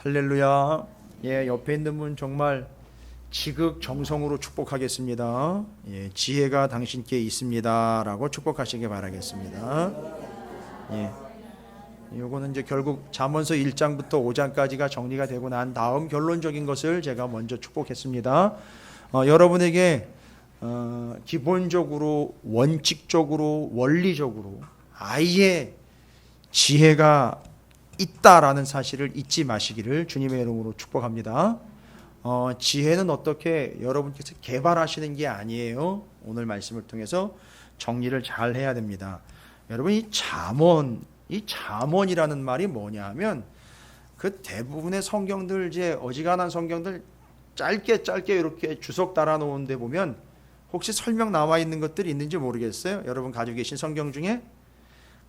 할렐루야. 예, 옆에 있는 분 정말 지극정성으로 축복하겠습니다. 예, 지혜가 당신께 있습니다라고 축복하시기 바라겠습니다. 예. 요거는 이제 결국 잠언서 1장부터 5장까지가 정리가 되고 난 다음 결론적인 것을 제가 먼저 축복했습니다. 여러분에게 기본적으로, 원칙적으로, 원리적으로 아예 지혜가 있다라는 사실을 잊지 마시기를 주님의 이름으로 축복합니다. 지혜는 어떻게 여러분께서 개발하시는 게 아니에요. 오늘 말씀을 통해서 정리를 잘 해야 됩니다. 여러분, 이 잠언이라는 말이 뭐냐 하면 그 대부분의 성경들, 이제 어지간한 성경들 짧게 이렇게 주석 달아 놓은 데 보면 혹시 설명 나와 있는 것들이 있는지 모르겠어요. 여러분 가지고 계신 성경 중에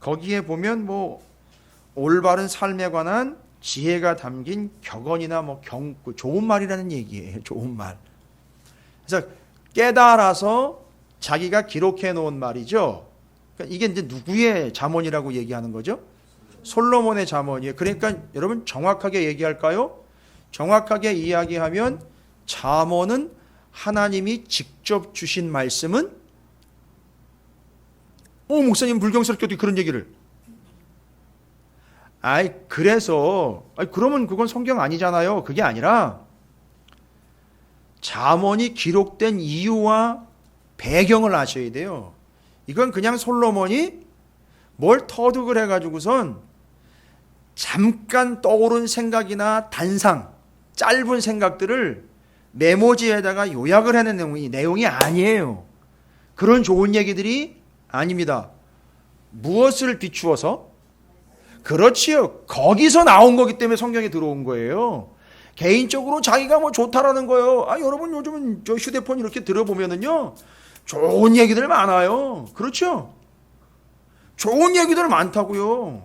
거기에 보면 뭐 올바른 삶에 관한 지혜가 담긴 격언이나 뭐 좋은 말이라는 얘기예요. 좋은 말. 그래서 깨달아서 자기가 기록해 놓은 말이죠. 그러니까 이게 이제 누구의 잠언이라고 얘기하는 거죠? 솔로몬의 잠언이에요. 그러니까 여러분 정확하게 얘기할까요? 정확하게 이야기하면 잠언은 하나님이 직접 주신 말씀은 목사님 불경스럽게도 그런 얘기를. 그러면 그건 성경 아니잖아요. 그게 아니라 잠언이 기록된 이유와 배경을 아셔야 돼요. 이건 그냥 솔로몬이 뭘 터득을 해가지고선 잠깐 떠오른 생각이나 단상, 짧은 생각들을 메모지에다가 요약을 하는 내용이 아니에요. 그런 좋은 얘기들이 아닙니다. 무엇을 비추어서? 그렇지요. 거기서 나온 거기 때문에 성경에 들어온 거예요. 개인적으로 자기가 뭐 좋다라는 거예요. 여러분 요즘은 저 휴대폰 이렇게 들어보면은요, 좋은 얘기들 많아요. 그렇죠? 좋은 얘기들 많다고요.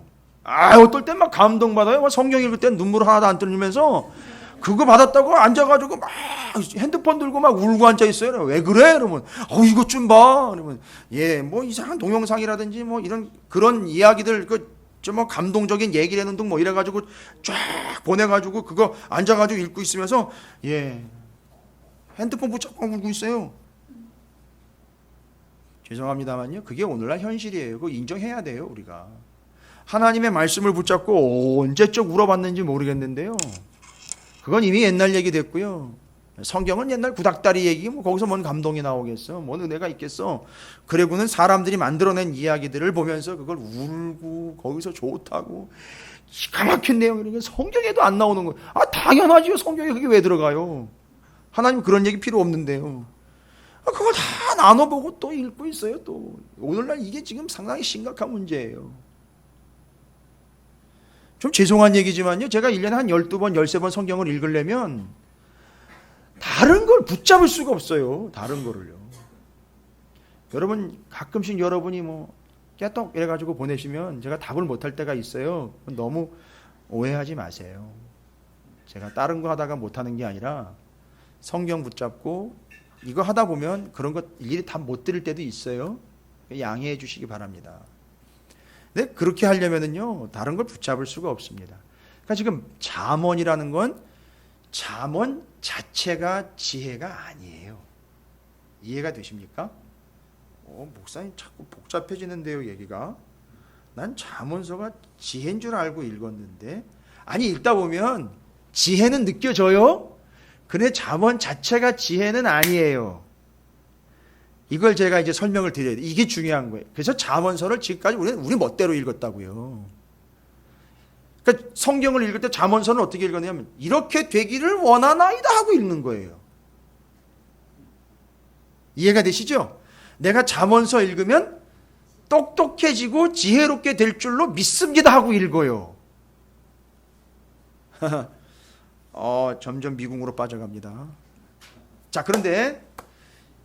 어떨 땐 막 감동받아요. 성경 읽을 땐 눈물 하나도 안 떨리면서 그거 받았다고 앉아가지고 막 핸드폰 들고 막 울고 앉아 있어요. 왜 그래? 그러면 이것 좀 봐. 그러면 뭐 이상한 동영상이라든지 뭐 이런 그런 이야기들 좀 뭐 감동적인 얘기를 하는 둥 뭐 이래가지고 쫙 보내가지고 그거 앉아가지고 읽고 있으면서 핸드폰 붙잡고 울고 있어요. 죄송합니다만요, 그게 오늘날 현실이에요. 그거 인정해야 돼요. 우리가 하나님의 말씀을 붙잡고 언제적 울어봤는지 모르겠는데요, 그건 이미 옛날 얘기 됐고요. 성경은 옛날 구닥다리 얘기, 뭐 거기서 뭔 감동이 나오겠어? 뭔 은혜가 있겠어? 그리고는 사람들이 만들어낸 이야기들을 보면서 그걸 울고 거기서 좋다고 기가 막힌 내용이니까 성경에도 안 나오는 거. 당연하지요. 성경에 그게 왜 들어가요? 하나님 그런 얘기 필요 없는데요. 그걸 다 나눠보고 또 읽고 있어요. 또 오늘날 이게 지금 상당히 심각한 문제예요. 좀 죄송한 얘기지만요, 제가 1년에 한 12번, 13번 성경을 읽으려면 다른 걸 붙잡을 수가 없어요. 다른 거를요. 여러분 가끔씩 여러분이 뭐 깨똑 이래가지고 보내시면 제가 답을 못할 때가 있어요. 너무 오해하지 마세요. 제가 다른 거 하다가 못하는 게 아니라 성경 붙잡고 이거 하다 보면 그런 것 일일이 다 못 들을 때도 있어요. 양해해 주시기 바랍니다. 근데 그렇게 하려면은요, 다른 걸 붙잡을 수가 없습니다. 그러니까 지금 잠언이라는 건 잠언 자체가 지혜가 아니에요. 이해가 되십니까? 목사님 자꾸 복잡해지는데요, 얘기가. 난 잠언서가 지혜인 줄 알고 읽었는데. 읽다 보면 지혜는 느껴져요. 근데 잠언 자체가 지혜는 아니에요. 이걸 제가 이제 설명을 드려야 돼요. 이게 중요한 거예요. 그래서 잠언서를 지금까지 우리 멋대로 읽었다고요. 그러니까 성경을 읽을 때 잠언서는 어떻게 읽었냐면 이렇게 되기를 원하나이다 하고 읽는 거예요. 이해가 되시죠? 내가 잠언서 읽으면 똑똑해지고 지혜롭게 될 줄로 믿습니다 하고 읽어요. 점점 미궁으로 빠져갑니다. 자, 그런데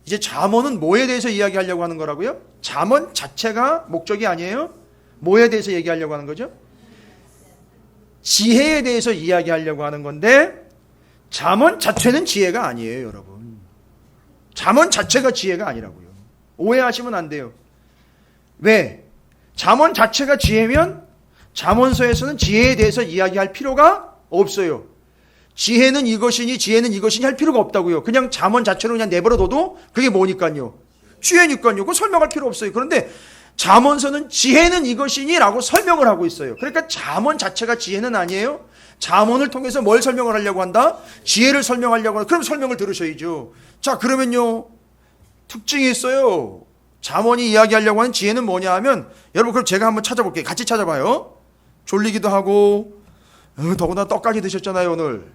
이제 잠언은 뭐에 대해서 이야기하려고 하는 거라고요? 잠언 자체가 목적이 아니에요? 뭐에 대해서 얘기하려고 하는 거죠? 지혜에 대해서 이야기하려고 하는 건데, 잠언 자체는 지혜가 아니에요, 여러분. 잠언 자체가 지혜가 아니라고요. 오해하시면 안 돼요. 왜? 잠언 자체가 지혜면 잠언서에서는 지혜에 대해서 이야기할 필요가 없어요. 지혜는 이것이니 지혜는 이것이니 할 필요가 없다고요. 그냥 잠언 자체로 그냥 내버려둬도 그게 뭐니까요? 지혜니까요. 그거 설명할 필요 없어요. 그런데 잠언서는 지혜는 이것이니 라고 설명을 하고 있어요. 그러니까 잠언 자체가 지혜는 아니에요. 잠언을 통해서 뭘 설명을 하려고 한다? 지혜를 설명하려고 한다. 그럼 설명을 들으셔야죠. 자, 그러면요, 특징이 있어요. 잠언이 이야기하려고 하는 지혜는 뭐냐 하면, 여러분 그럼 제가 한번 찾아볼게요. 같이 찾아봐요. 졸리기도 하고 더구나 떡까지 드셨잖아요 오늘.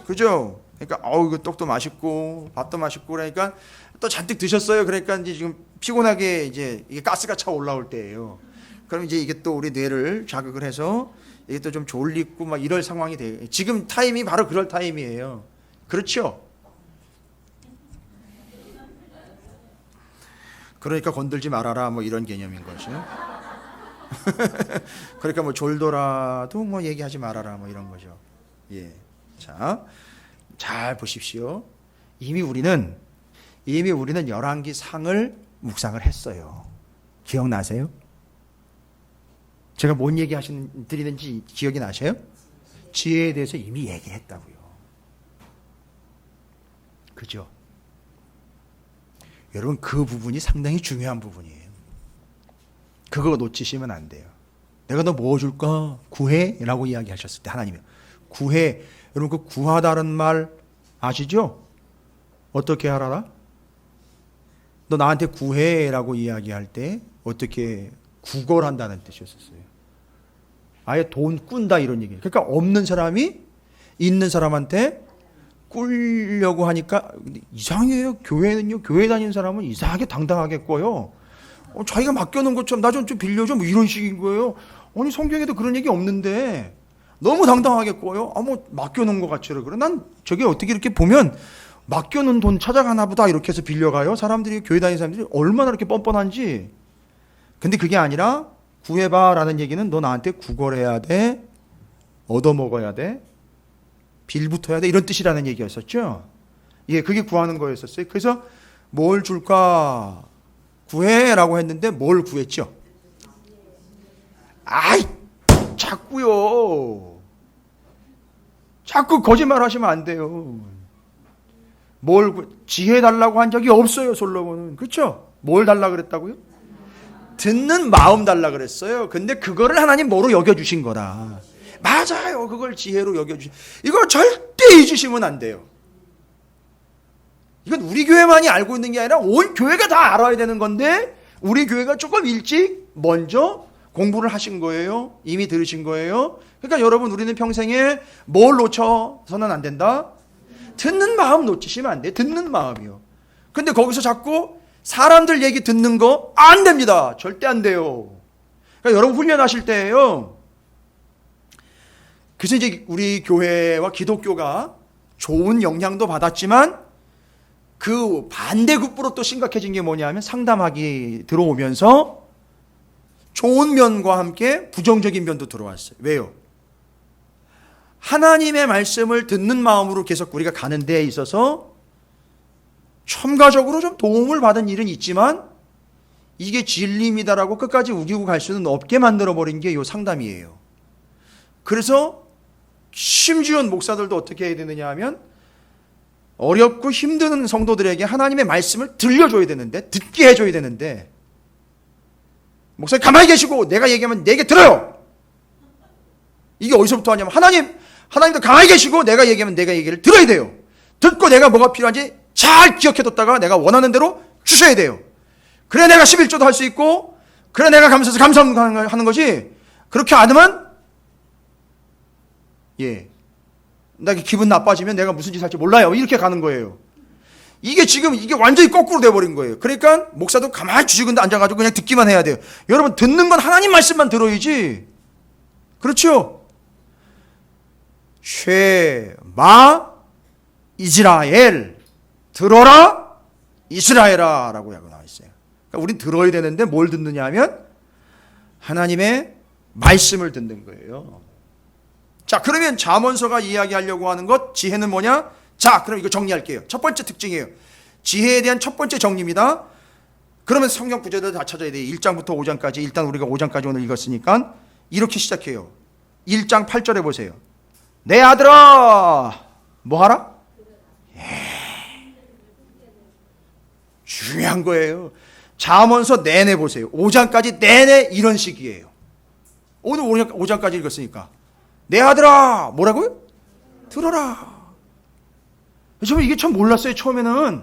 그죠? 그러니까 이거 떡도 맛있고 밥도 맛있고 그러니까 또 잔뜩 드셨어요. 그러니까 이제 지금 피곤하게 이제 이게 가스가 차 올라올 때예요. 그럼 이제 이게 또 우리 뇌를 자극을 해서 이게 또 좀 졸리고 막 이럴 상황이 돼요. 지금 타임이 바로 그럴 타임이에요. 그렇죠? 그러니까 건들지 말아라 뭐 이런 개념인 거죠. 그러니까 뭐 졸더라도 뭐 얘기하지 말아라 뭐 이런 거죠. 예. 자, 잘 보십시오. 이미 우리는 열왕기 상을 묵상을 했어요. 기억나세요? 제가 뭔 얘기 드리는지 기억이 나세요? 지혜에 대해서 이미 얘기했다고요. 그죠? 여러분 그 부분이 상당히 중요한 부분이에요. 그거 놓치시면 안 돼요. 내가 너 뭐 줄까? 구해? 라고 이야기하셨을 때 하나님이 구해. 여러분 그 구하다는 말 아시죠? 어떻게 하라라? 너 나한테 구해 라고 이야기할 때 어떻게 구걸한다는 뜻이었어요. 아예 돈 꾼다 이런 얘기예요. 그러니까 없는 사람이 있는 사람한테 꿀려고 하니까 이상해요. 교회는요, 교회 다니는 사람은 이상하게 당당하게 꿔요. 자기가 맡겨놓은 것처럼 나 좀 빌려줘 뭐 이런 식인 거예요. 아니 성경에도 그런 얘기 없는데 너무 당당하게 꿔요. 뭐 맡겨놓은 것 같죠. 그래. 난 저게 어떻게 이렇게 보면 맡겨놓은 돈 찾아가나 보다 이렇게 해서 빌려가요. 사람들이 교회 다니는 사람들이 얼마나 이렇게 뻔뻔한지. 근데 그게 아니라 구해봐라는 얘기는 너 나한테 구걸해야 돼, 얻어먹어야 돼, 빌붙어야 돼 이런 뜻이라는 얘기였었죠. 예, 그게 구하는 거였었어요. 그래서 뭘 줄까 구해라고 했는데 뭘 구했죠? 아이 자꾸요. 자꾸 거짓말 하시면 안 돼요. 지혜 달라고 한 적이 없어요 솔로몬은. 그렇죠? 뭘 달라 그랬다고요? 듣는 마음 달라 그랬어요. 근데 그거를 하나님 뭐로 여겨주신 거다. 맞아요. 그걸 지혜로 여겨주신. 이걸 절대 잊으시면 안 돼요. 이건 우리 교회만이 알고 있는 게 아니라 온 교회가 다 알아야 되는 건데 우리 교회가 조금 일찍 먼저 공부를 하신 거예요. 이미 들으신 거예요. 그러니까 여러분 우리는 평생에 뭘 놓쳐서는 안 된다? 듣는 마음 놓치시면 안 돼요. 듣는 마음이요. 근데 거기서 자꾸 사람들 얘기 듣는 거 안 됩니다. 절대 안 돼요. 그러니까 여러분 훈련하실 때예요. 그래서 이제 우리 교회와 기독교가 좋은 영향도 받았지만 그 반대급부로 또 심각해진 게 뭐냐면 상담하기 들어오면서 좋은 면과 함께 부정적인 면도 들어왔어요. 왜요? 하나님의 말씀을 듣는 마음으로 계속 우리가 가는 데에 있어서 첨가적으로 좀 도움을 받은 일은 있지만 이게 진리입니다라고 끝까지 우기고 갈 수는 없게 만들어버린 게 이 상담이에요. 그래서 심지어 목사들도 어떻게 해야 되느냐 하면 어렵고 힘든 성도들에게 하나님의 말씀을 들려줘야 되는데 듣게 해줘야 되는데 목사님 가만히 계시고 내가 얘기하면 내 얘기 들어요. 이게 어디서부터 하냐면 하나님도 가만히 계시고 내가 얘기하면 내가 얘기를 들어야 돼요. 듣고 내가 뭐가 필요한지 잘 기억해뒀다가 내가 원하는 대로 주셔야 돼요. 그래 내가 11조도 할 수 있고 그래 내가 감사해서 감사하는 거지. 그렇게 안 하면 나 기분 나빠지면 내가 무슨 짓 할지 몰라요. 이렇게 가는 거예요. 이게 완전히 거꾸로 돼버린 거예요. 그러니까 목사도 가만히 주시근데 앉아가지고 그냥 듣기만 해야 돼요. 여러분 듣는 건 하나님 말씀만 들어야지. 그렇죠? 쉐마 이스라엘 들어라 이스라엘아 라고 나와 있어요. 그러니까 우린 들어야 되는데 뭘 듣느냐 하면 하나님의 말씀을 듣는 거예요. 자, 그러면 잠언서가 이야기하려고 하는 것 지혜는 뭐냐? 자, 그럼 이거 정리할게요. 첫 번째 특징이에요. 지혜에 대한 첫 번째 정리입니다. 그러면 성경 구절들 다 찾아야 돼요. 1장부터 5장까지. 일단 우리가 5장까지 오늘 읽었으니까 이렇게 시작해요. 1장 8절에 보세요. 내 아들아 뭐 하라? 중요한 거예요. 잠언서 내내 보세요. 5장까지 내내 이런 식이에요. 오늘 5장까지 읽었으니까. 내 아들아, 뭐라고요? 들어라. 저는 이게 참 몰랐어요, 처음에는.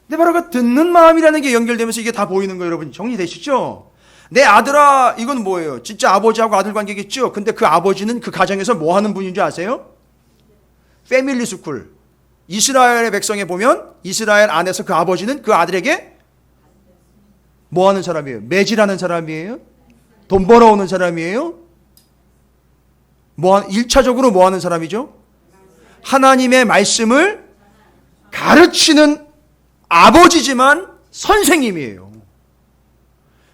근데 바로 그 듣는 마음이라는 게 연결되면서 이게 다 보이는 거예요, 여러분. 정리되시죠? 내 아들아, 이건 뭐예요? 진짜 아버지하고 아들 관계겠죠? 근데 그 아버지는 그 가정에서 뭐 하는 분인 줄 아세요? 패밀리 스쿨. 이스라엘의 백성에 보면 이스라엘 안에서 그 아버지는 그 아들에게 뭐 하는 사람이에요? 매질하는 사람이에요? 돈 벌어오는 사람이에요? 1차적으로 뭐 하는 사람이죠? 하나님의 말씀을 가르치는 아버지지만 선생님이에요.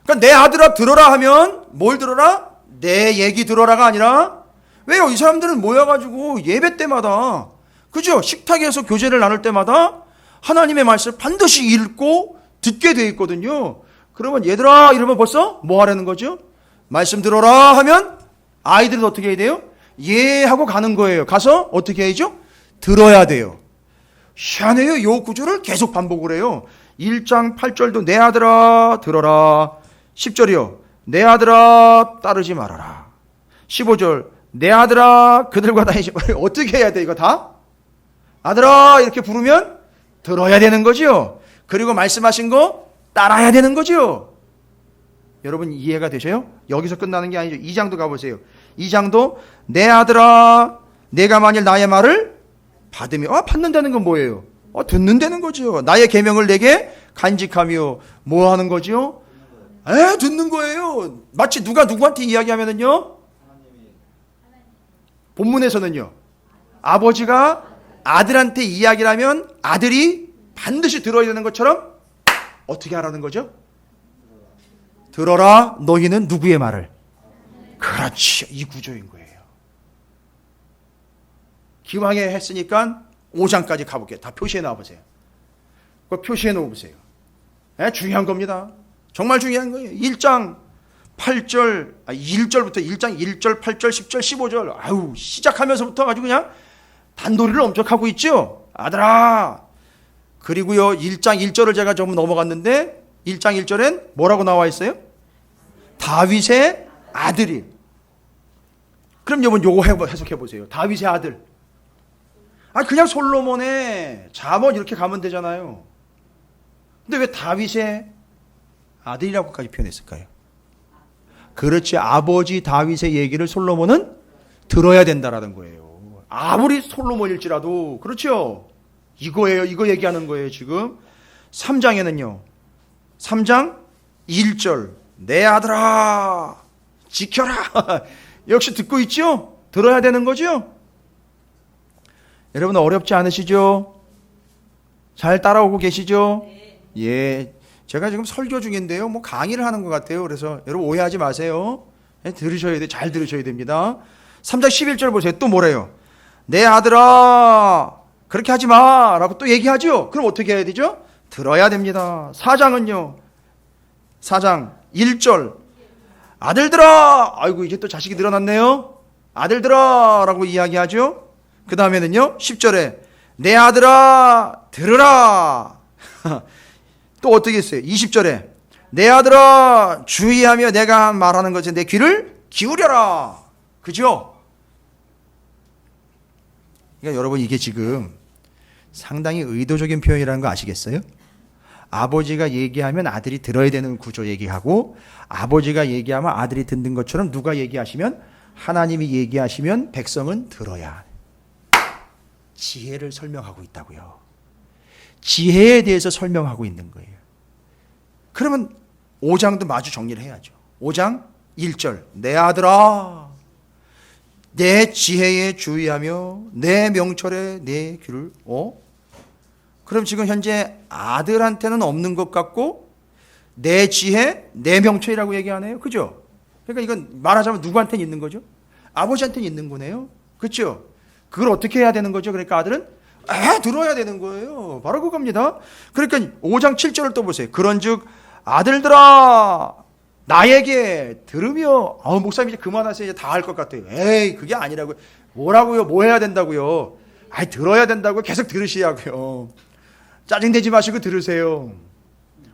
그러니까 내 아들아 들어라 하면 뭘 들어라? 내 얘기 들어라가 아니라, 왜요? 이 사람들은 모여가지고 예배 때마다, 그죠? 식탁에서 교제를 나눌 때마다 하나님의 말씀을 반드시 읽고 듣게 돼 있거든요. 그러면 얘들아 이러면 벌써 뭐 하라는 거죠? 말씀 들어라 하면 아이들은 어떻게 해야 돼요? 예 하고 가는 거예요. 가서 어떻게 해야죠? 들어야 돼요. 희한해요. 이 구조를 계속 반복을 해요. 1장 8절도 내 아들아 들어라. 10절이요. 내 아들아 따르지 말아라. 15절 내 아들아 그들과 다니지 말아라. 어떻게 해야 돼 이거 다? 아들아 이렇게 부르면 들어야 되는 거지요. 그리고 말씀하신 거 따라야 되는 거지요. 여러분 이해가 되셔요? 여기서 끝나는 게 아니죠. 2장도 가보세요. 2장도 내 아들아 내가 만일 나의 말을 받으며, 받는다는 건 뭐예요? 듣는다는 거죠. 나의 계명을 내게 간직하며 뭐 하는 거죠? 듣는 거예요. 마치 누가 누구한테 이야기하면은요, 본문에서는요, 아버지가 아들한테 이야기를 하면 아들이 반드시 들어야 되는 것처럼 어떻게 하라는 거죠? 들어라 너희는 누구의 말을? 그렇지, 이 구조인 거예요. 기왕에 했으니까 5장까지 가볼게요. 다 표시해 놔보세요. 그거 표시해 놓으세요. 중요한 겁니다. 정말 중요한 거예요. 1장 8절, 1절부터 1장 1절, 8절, 10절, 15절. 아유, 시작하면서부터 아주 그냥 단도리를 엄청 하고 있죠. 아들아. 그리고요, 1장 1절을 제가 좀 넘어갔는데 1장 1절엔 뭐라고 나와 있어요? 다윗의 아들이. 그럼 여러분 요거 해석해 보세요. 다윗의 아들. 그냥 솔로몬의 잠언 이렇게 가면 되잖아요. 근데 왜 다윗의 아들이라고까지 표현했을까요? 그렇지, 아버지 다윗의 얘기를 솔로몬은 들어야 된다라는 거예요. 아무리 솔로몬일지라도. 그렇죠? 이거예요. 이거 얘기하는 거예요, 지금. 3장에는요. 3장 1절. 내 아들아, 지켜라. 역시 듣고 있죠? 들어야 되는 거죠? 여러분 어렵지 않으시죠? 잘 따라오고 계시죠? 예. 제가 지금 설교 중인데요. 뭐 강의를 하는 것 같아요. 그래서 여러분 오해하지 마세요. 들으셔야 돼. 잘 들으셔야 됩니다. 3장 11절 보세요. 또 뭐래요? 내 아들아, 그렇게 하지 마. 라고 또 얘기하죠? 그럼 어떻게 해야 되죠? 들어야 됩니다. 4장은요. 4장 1절. 아들들아. 아이고, 이제 또 자식이 늘어났네요. 아들들아. 라고 이야기하죠? 그 다음에는요, 10절에, 내 아들아, 들으라. 또 어떻게 했어요? 20절에, 내 아들아, 주의하며 내가 말하는 것에 내 귀를 기울여라. 그죠? 그러니까 여러분, 이게 지금 상당히 의도적인 표현이라는 거 아시겠어요? 아버지가 얘기하면 아들이 들어야 되는 구조 얘기하고, 아버지가 얘기하면 아들이 듣는 것처럼 누가 얘기하시면, 하나님이 얘기하시면 백성은 들어야. 지혜를 설명하고 있다고요. 지혜에 대해서 설명하고 있는 거예요. 그러면 5장도 마주 정리를 해야죠. 5장 1절. 내 아들아, 내 지혜에 주의하며 내 명철에 내 귀를. 그럼 지금 현재 아들한테는 없는 것 같고 내 지혜, 내 명철이라고 얘기하네요. 그죠? 그러니까 이건 말하자면 누구한테는 있는 거죠? 아버지한테는 있는 거네요. 그렇죠? 그걸 어떻게 해야 되는 거죠? 그러니까 아들은 들어야 되는 거예요. 바로 그겁니다. 그러니까 5장 7절을 또 보세요. 그런즉 아들들아, 나에게 들으며. 목사님 이제 그만하세요. 이제 다 할 것 같아요. 에이, 그게 아니라고요. 뭐라고요? 뭐 해야 된다고요? 아이, 들어야 된다고 계속 들으시라고요. 짜증내지 마시고 들으세요.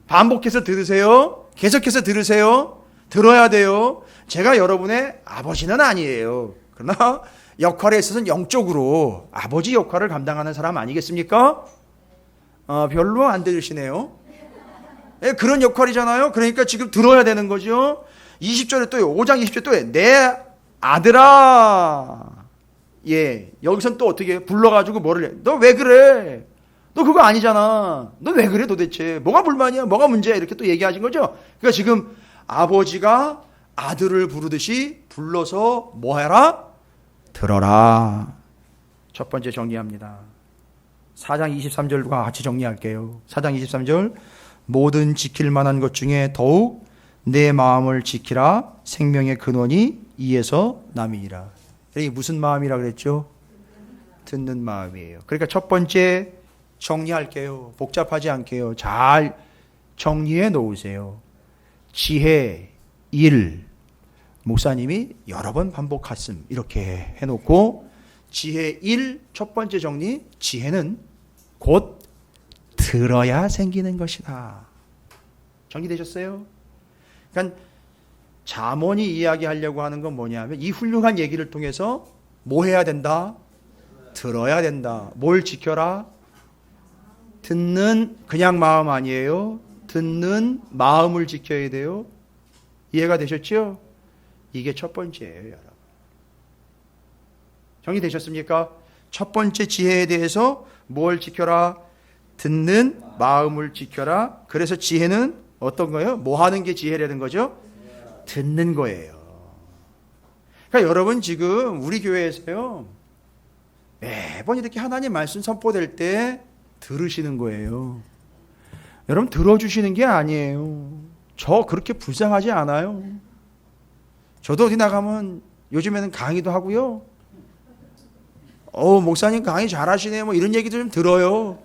반복해서 들으세요. 계속해서 들으세요. 들어야 돼요. 제가 여러분의 아버지는 아니에요. 그러나 역할에 있어서는 영적으로 아버지 역할을 감당하는 사람 아니겠습니까? 별로 안 들으시네요. 예, 그런 역할이잖아요. 그러니까 지금 들어야 되는 거죠. 20절에 또요. 5장 20절에 또요. 내 아들아. 예, 여기선 또 어떻게 해요? 불러가지고 뭐를 해? 너 왜 그래? 너 그거 아니잖아. 너 왜 그래 도대체? 뭐가 불만이야? 뭐가 문제야? 이렇게 또 얘기하신 거죠. 그러니까 지금 아버지가 아들을 부르듯이 불러서 뭐 해라? 들어라. 첫 번째 정리합니다. 4장 23절과 같이 정리할게요. 4장 23절. 모든 지킬 만한 것 중에 더욱 내 마음을 지키라. 생명의 근원이 이에서 남이니라. 이게 무슨 마음이라 그랬죠? 듣는 마음이에요. 그러니까 첫 번째 정리할게요. 복잡하지 않게요. 잘 정리해 놓으세요. 지혜 1. 목사님이 여러 번 반복했음. 이렇게 해놓고 지혜 1. 첫 번째 정리. 지혜는 곧 들어야 생기는 것이다. 정리되셨어요? 그러니까 잠언이 이야기하려고 하는 건 뭐냐면 이 훌륭한 얘기를 통해서 뭐 해야 된다? 들어야 된다. 뭘 지켜라? 듣는 그냥 마음 아니에요. 듣는 마음을 지켜야 돼요. 이해가 되셨죠? 이게 첫 번째예요, 여러분. 정리되셨습니까? 첫 번째 지혜에 대해서 뭘 지켜라? 듣는 마음을 지켜라. 그래서 지혜는 어떤 거예요? 뭐 하는 게 지혜라는 거죠? 듣는 거예요. 그러니까 여러분 지금 우리 교회에서요, 매번 이렇게 하나님 말씀 선포될 때 들으시는 거예요. 여러분 들어주시는 게 아니에요. 저 그렇게 불쌍하지 않아요. 저도 어디 나가면 요즘에는 강의도 하고요. 목사님 강의 잘하시네요. 뭐 이런 얘기도 좀 들어요.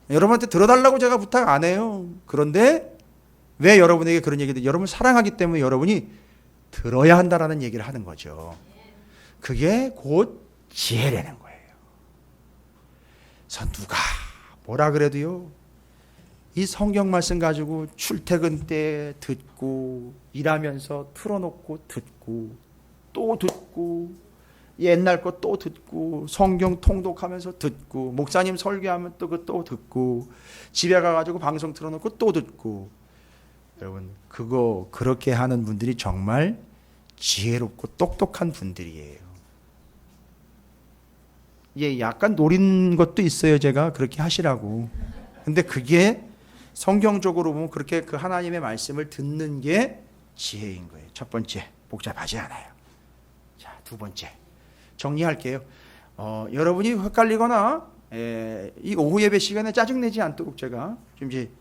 여러분한테 들어달라고 제가 부탁 안 해요. 그런데 왜 여러분에게 그런 얘기들? 여러분을 사랑하기 때문에 여러분이 들어야 한다라는 얘기를 하는 거죠. 그게 곧 지혜라는 거예요. 그래서 누가 뭐라 그래도요, 이 성경 말씀 가지고 출퇴근 때 듣고 일하면서 틀어놓고 듣고 또 듣고 옛날 거 또 듣고 성경 통독하면서 듣고 목사님 설교하면 또 듣고 집에 가가지고 방송 틀어놓고 또 듣고, 여러분 그거 그렇게 하는 분들이 정말 지혜롭고 똑똑한 분들이에요. 예, 약간 노린 것도 있어요. 제가 그렇게 하시라고. 근데 그게 성경적으로 보면 그렇게 그 하나님의 말씀을 듣는 게 지혜인 거예요. 첫 번째, 복잡하지 않아요. 자, 두 번째 정리할게요. 여러분이 헷갈리거나 이 오후 예배 시간에 짜증내지 않도록 제가 좀 이제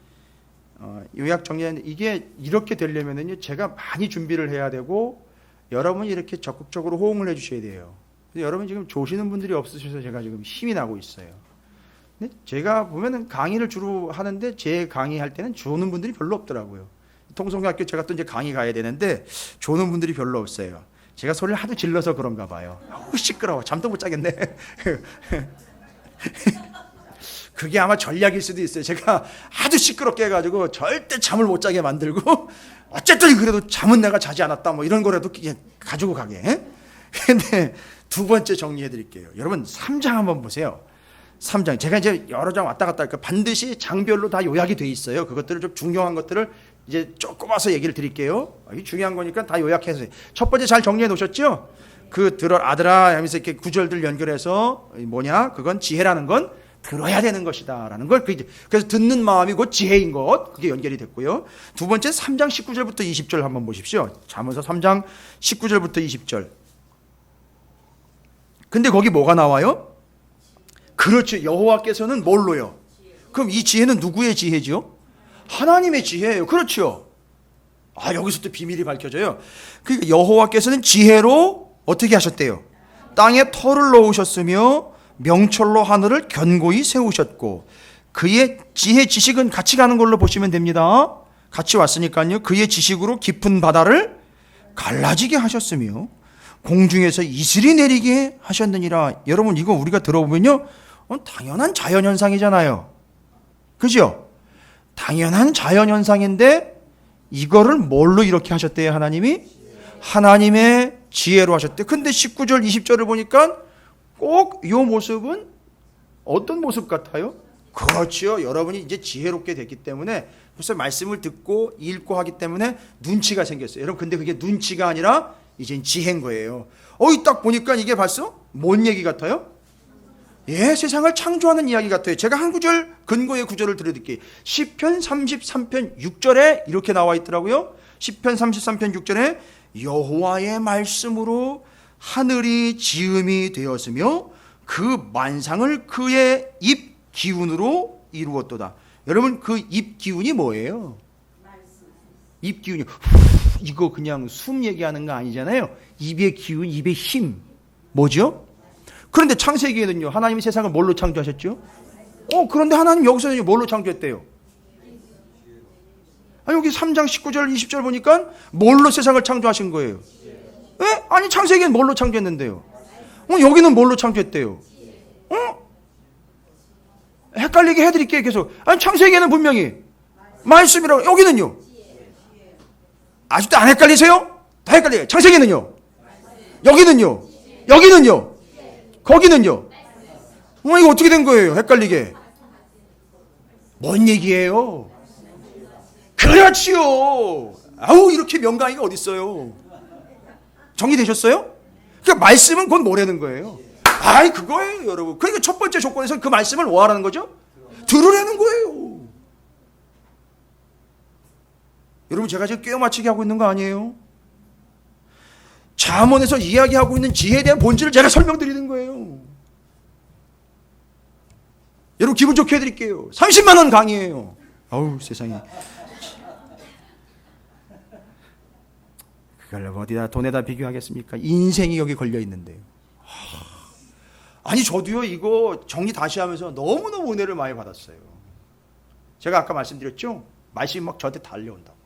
요약 정리하는데, 이게 이렇게 되려면은요, 제가 많이 준비를 해야 되고 여러분이 이렇게 적극적으로 호응을 해주셔야 돼요. 여러분 지금 조시는 분들이 없으셔서 제가 지금 힘이 나고 있어요. 근데 제가 보면은 강의를 주로 하는데 제 강의할 때는 조는 분들이 별로 없더라고요. 통성학교 제가 또 이제 강의 가야 되는데 조는 분들이 별로 없어요. 제가 소리를 하도 질러서 그런가 봐요. 시끄러워. 잠도 못 자겠네. 그게 아마 전략일 수도 있어요. 제가 하도 시끄럽게 해가지고 절대 잠을 못 자게 만들고, 어쨌든 그래도 잠은 내가 자지 않았다 뭐 이런 거라도 가지고 가게. 근데 두 번째 정리해 드릴게요. 여러분 3장 한번 보세요. 3장. 제가 이제 여러 장 왔다 갔다 하니까 반드시 장별로 다 요약이 돼 있어요. 그것들을 좀 중요한 것들을 이제 조금 와서 얘기를 드릴게요. 이 중요한 거니까 다 요약해서. 첫 번째 잘 정리해 놓으셨죠? 그 들어 아들아 하면서 이렇게 구절들 연결해서 뭐냐? 그건 지혜라는 건 들어야 되는 것이다 라는 걸, 그래서 듣는 마음이 곧 지혜인 것, 그게 연결이 됐고요. 두 번째 3장 19절부터 20절 한번 보십시오. 잠언서 3장 19절부터 20절. 근데 거기 뭐가 나와요? 그렇죠. 여호와께서는 뭘로요? 그럼 이 지혜는 누구의 지혜죠? 하나님의 지혜예요. 그렇죠. 여기서 또 비밀이 밝혀져요. 그러니까 여호와께서는 지혜로 어떻게 하셨대요? 땅에 터를 넣으셨으며 명철로 하늘을 견고히 세우셨고, 그의 지혜 지식은 같이 가는 걸로 보시면 됩니다. 같이 왔으니까요. 그의 지식으로 깊은 바다를 갈라지게 하셨으며 공중에서 이슬이 내리게 하셨느니라. 여러분 이거 우리가 들어보면요, 당연한 자연현상이잖아요. 그죠? 당연한 자연현상인데 이거를 뭘로 이렇게 하셨대요? 하나님이? 하나님의 지혜로 하셨대요. 근데 19절 20절을 보니까 꼭 이 모습은 어떤 모습 같아요? 그렇죠. 여러분이 이제 지혜롭게 됐기 때문에 벌써 말씀을 듣고 읽고 하기 때문에 눈치가 생겼어요. 여러분 근데 그게 눈치가 아니라 이젠 지혜인 거예요. 딱 보니까 이게 벌써 뭔 얘기 같아요? 예, 세상을 창조하는 이야기 같아요. 제가 한 구절 근거의 구절을 들려드릴게요. 시편 33편 6절에 이렇게 나와 있더라고요. 시편 33편 6절에 여호와의 말씀으로 하늘이 지음이 되었으며 그 만상을 그의 입 기운으로 이루었도다. 여러분 그 입 기운이 뭐예요? 입 기운이 이거 그냥 숨 얘기하는 거 아니잖아요. 입의 기운, 입의 힘 뭐죠? 그런데 창세기에는요, 하나님이 세상을 뭘로 창조하셨죠? 그런데 하나님 여기서는 뭘로 창조했대요? 여기 3장 19절 20절 보니까 뭘로 세상을 창조하신 거예요? 예? 아니 창세기는 뭘로 창조했는데요? 여기는 뭘로 창조했대요? 헷갈리게 해드릴게요. 계속. 아니 창세기에는 분명히 말씀이라고, 여기는요? 아직도 안 헷갈리세요? 다 헷갈려요. 창세기는요? 여기는요? 여기는요? 거기는요? 이거 어떻게 된 거예요? 헷갈리게. 뭔 얘기예요? 그렇지요. 이렇게 명강의가 어디 있어요? 정리되셨어요? 그러니까 말씀은 곧 뭐라는 거예요? 그거예요, 여러분. 그러니까 첫 번째 조건에서 그 말씀을 뭐 하라는 거죠? 들으라는 거예요. 여러분 제가 지금 꿰어 맞추게 하고 있는 거 아니에요? 잠언에서 이야기하고 있는 지혜에 대한 본질을 제가 설명드리는 거예요. 여러분 기분 좋게 해드릴게요. 30만 원 강의예요. 세상에. 그걸 어디다 돈에다 비교하겠습니까? 인생이 여기 걸려 있는데요. 아니 저도요 이거 정리 다시 하면서 너무너무 은혜를 많이 받았어요. 제가 아까 말씀드렸죠? 말씀이 막 저한테 달려온다고.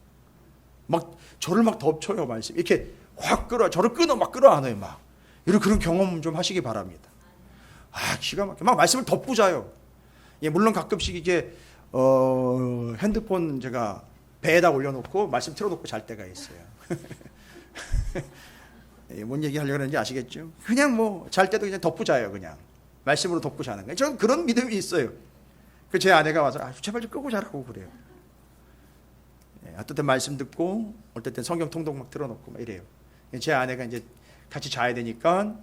막 저를 막 덮쳐요. 말씀 이렇게 확 끌어, 저를 막 끌어안아요. 막 이런 그런 경험 좀 하시기 바랍니다. 기가 막혀. 막 말씀을 덮고 자요. 물론 가끔씩 이게 핸드폰 제가 배에다 올려놓고 말씀 틀어놓고 잘 때가 있어요. 뭔 얘기 하려고 하는지 아시겠죠? 그냥 잘 때도 그냥 덮고 자요. 그냥 말씀으로 덮고 자는 거예요. 저는 그런 믿음이 있어요. 제 아내가 와서 제발 좀 끄고 자라고 그래요. 어떨 때 말씀 듣고 어떨 때 성경 통독 막 틀어놓고 막 이래요. 제 아내가 이제 같이 자야 되니까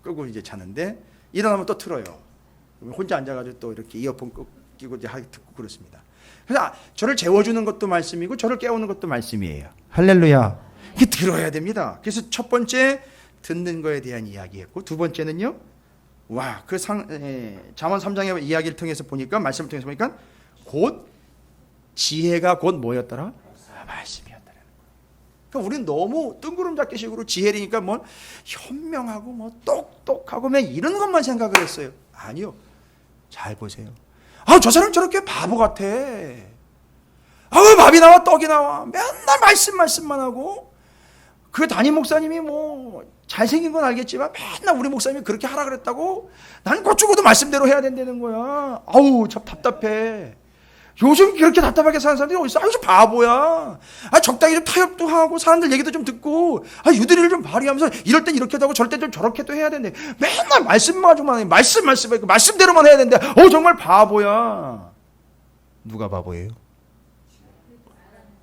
끄고 이제 자는데 일어나면 또 틀어요. 혼자 앉아가지고 또 이렇게 이어폰 끼고 이제 듣고 그렇습니다. 그래서 저를 재워주는 것도 말씀이고 저를 깨우는 것도 말씀이에요. 할렐루야. 이게 들어야 됩니다. 그래서 첫 번째 듣는 거에 대한 이야기였고, 두 번째는요, 잠언 3장의 이야기를 통해서 보니까, 말씀을 통해서 보니까 곧 지혜가 곧 뭐였더라? 말씀이었더라. 그러니까 우리는 너무 뜬구름 잡기식으로 지혜리니까 현명하고 똑똑하고 이런 것만 생각을 했어요. 아니요. 잘 보세요. 저 사람 저렇게 바보 같아. 왜 밥이 나와 떡이 나와. 맨날 말씀만 하고. 그 담임 목사님이 잘생긴 건 알겠지만 맨날 우리 목사님이 그렇게 하라 그랬다고 난 곧 죽어도 말씀대로 해야 된다는 거야. 참 답답해. 요즘 그렇게 답답하게 사는 사람들이 어디 있어? 저 바보야. 적당히 좀 타협도 하고 사람들 얘기도 좀 듣고 유대리를 좀 발휘하면서 이럴 땐 이렇게도 하고 저럴 땐 좀 저렇게도 해야 된대. 맨날 말씀만 해. 말씀대로만 해야 된대. 정말 바보야. 누가 바보예요?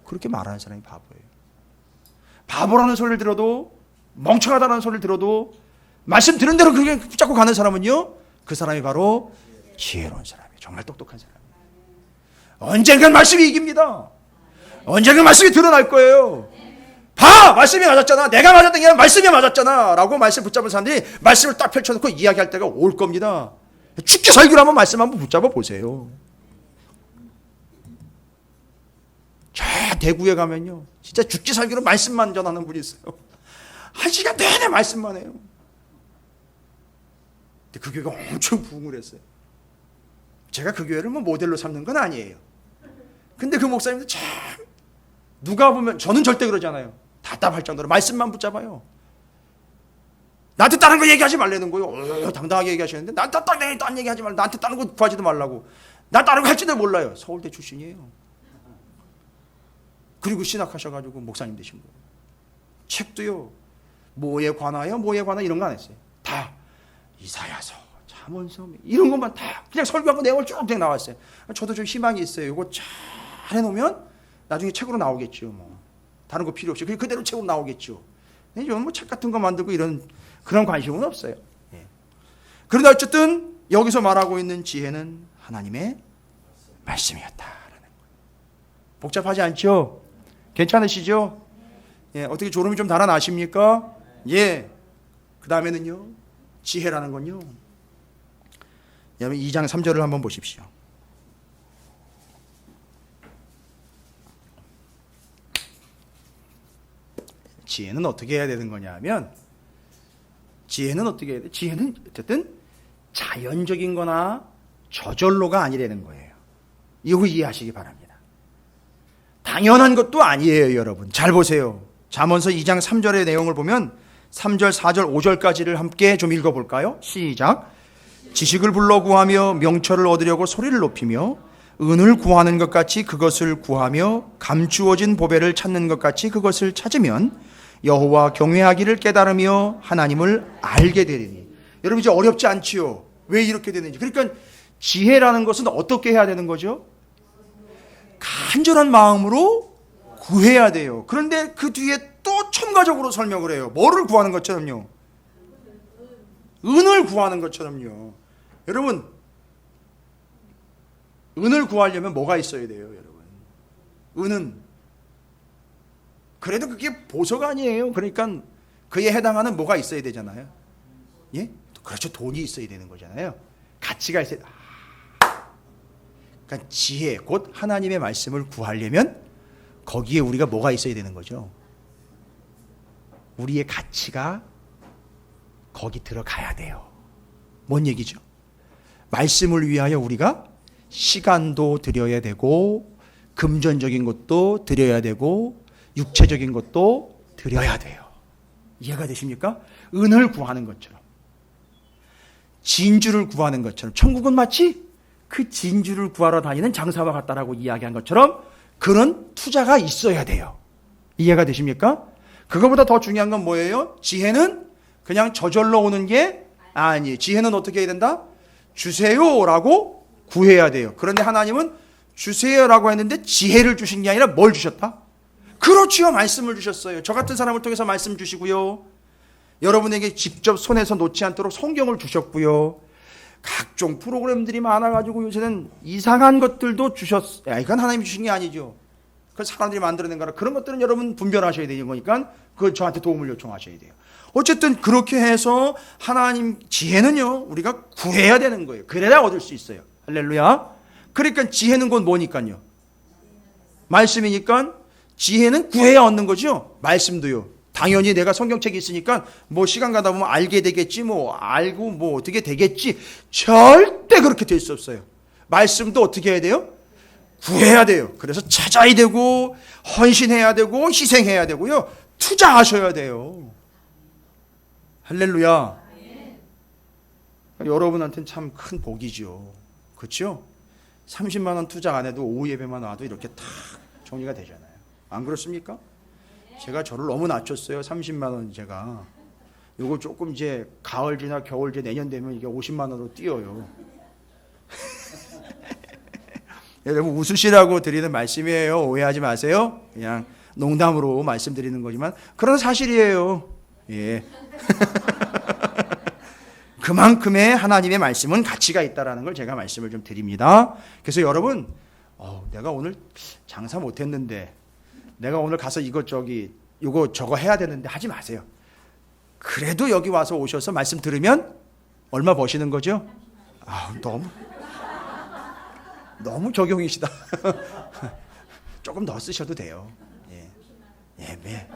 그렇게 말하는 사람이 바보예요. 바보라는 소리를 들어도, 멍청하다는 소리를 들어도 말씀 들은 대로 그렇게 붙잡고 가는 사람은요, 그 사람이 바로 지혜로운 사람이에요. 정말 똑똑한 사람이에요. 언젠간 말씀이 이깁니다. 언젠간 말씀이 드러날 거예요. 말씀이 맞았잖아. 내가 맞았던 게 아니라 말씀이 맞았잖아. 라고 말씀 붙잡은 사람들이 말씀을 딱 펼쳐놓고 이야기할 때가 올 겁니다. 죽기 살기로 한번 말씀 한번 붙잡아 보세요. 저 대구에 가면요, 진짜 죽기 살기로 말씀만 전하는 분이 있어요. 1시간 내내 말씀만 해요. 근데 그 교회가 엄청 부흥을 했어요. 제가 그 교회를 모델로 삼는 건 아니에요. 근데 그 목사님도 참, 누가 보면, 저는 절대 그러지 않아요. 답답할 정도로 말씀만 붙잡아요. 나한테 다른 거 얘기하지 말라는 거예요. 당당하게 얘기하시는데 나한테 딴 얘기하지 말라. 나한테 다른 거 구하지도 말라고. 나 다른 거 할지도 몰라요. 서울대 출신이에요. 그리고 신학하셔가지고 목사님 되신 거예요. 책도요. 뭐에 관하여 이런 거 안 했어요. 다 이사야서, 잠언서 이런 것만 다 그냥 설교하고 내용을 쭉 나왔어요. 저도 좀 희망이 있어요. 이거 잘 해놓으면 나중에 책으로 나오겠죠. 뭐 다른 거 필요 없이 그대로 책으로 나오겠죠. 저는 뭐 책 같은 거 만들고 이런 그런 관심은 없어요. 예. 그런데 어쨌든 여기서 말하고 있는 지혜는 하나님의 말씀이었다라는 거예요. 복잡하지 않죠? 괜찮으시죠? 예, 어떻게 졸음이 좀 달아나십니까? 예. 그 다음에는요, 지혜라는 건요. 여러분 2장 3절을 한번 보십시오. 지혜는 어떻게 해야 되는 거냐 하면, 지혜는 어떻게 해야 돼? 지혜는 어쨌든 자연적인 거나 저절로가 아니라는 거예요. 이거 이해하시기 바랍니다. 당연한 것도 아니에요, 여러분. 잘 보세요. 잠언서 2장 3절의 내용을 보면 3절, 4절, 5절까지를 함께 좀 읽어볼까요? 시작. 지식을 불러 구하며 명철을 얻으려고 소리를 높이며 은을 구하는 것 같이 그것을 구하며 감추어진 보배를 찾는 것 같이 그것을 찾으면 여호와 경외하기를 깨달으며 하나님을 알게 되리니. 여러분 이제 어렵지 않지요? 왜 이렇게 되는지. 그러니까 지혜라는 것은 어떻게 해야 되는 거죠? 간절한 마음으로 구해야 돼요. 그런데 그 뒤에 또 첨가적으로 설명을 해요. 뭐를 구하는 것처럼요? 은을 구하는 것처럼요. 여러분, 은을 구하려면 뭐가 있어야 돼요, 여러분? 은은 그래도 그게 보석 아니에요. 그러니까 그에 해당하는 뭐가 있어야 되잖아요. 예? 그렇죠. 돈이 있어야 되는 거잖아요. 가치가 있어야 돼. 그러니까 지혜, 곧 하나님의 말씀을 구하려면 거기에 우리가 뭐가 있어야 되는 거죠? 우리의 가치가 거기 들어가야 돼요. 뭔 얘기죠? 말씀을 위하여 우리가 시간도 드려야 되고 금전적인 것도 드려야 되고 육체적인 것도 드려야 돼요. 이해가 되십니까? 은을 구하는 것처럼, 진주를 구하는 것처럼, 천국은 마치 그 진주를 구하러 다니는 장사와 같다라고 이야기한 것처럼 그런 투자가 있어야 돼요. 이해가 되십니까? 그거보다 더 중요한 건 뭐예요? 지혜는 그냥 저절로 오는 게 아니에요. 지혜는 어떻게 해야 된다? 주세요라고 구해야 돼요. 그런데 하나님은 주세요라고 했는데 지혜를 주신 게 아니라 뭘 주셨다? 그렇지요. 말씀을 주셨어요. 저 같은 사람을 통해서 말씀 주시고요. 여러분에게 직접 손에서 놓지 않도록 성경을 주셨고요. 각종 프로그램들이 많아가지고 요새는 이상한 것들도 주셨어요. 이건 하나님이 주신 게 아니죠. 그 사람들이 만들어낸 거라. 그런 것들은 여러분 분별하셔야 되는 거니까 그 저한테 도움을 요청하셔야 돼요. 어쨌든 그렇게 해서 하나님 지혜는요 우리가 구해야 되는 거예요. 그래야 얻을 수 있어요. 할렐루야. 그러니까 지혜는 곧 뭐니까요? 말씀이니까 지혜는 구해야 얻는 거죠. 말씀도요. 당연히 내가 성경책이 있으니까 뭐 시간 가다 보면 알게 되겠지, 뭐 알고 뭐 어떻게 되겠지. 절대 그렇게 될 수 없어요. 말씀도 어떻게 해야 돼요? 구해야 돼요. 그래서 찾아야 되고 헌신해야 되고 희생해야 되고요. 투자하셔야 돼요. 할렐루야. 여러분한테는 참 큰 복이죠. 그렇죠? 30만 원 투자 안 해도 오후 예배만 와도 이렇게 탁 정리가 되잖아요. 안 그렇습니까? 제가 저를 너무 낮췄어요. 30만 원 제가. 요거 조금 이제 가을 지나 겨울 지나 내년 되면 이게 50만 원으로 뛰어요. 여러분 웃으시라고 드리는 말씀이에요. 오해하지 마세요. 그냥 농담으로 말씀드리는 거지만 그런 사실이에요. 예. 그만큼의 하나님의 말씀은 가치가 있다라는 걸 제가 말씀을 좀 드립니다. 그래서 여러분, 내가 오늘 장사 못했는데, 내가 오늘 가서 이거 저거 해야 되는데 하지 마세요. 그래도 여기 와서 오셔서 말씀 들으면 얼마 버시는 거죠? 너무 적용이시다. 조금 더 쓰셔도 돼요. 예.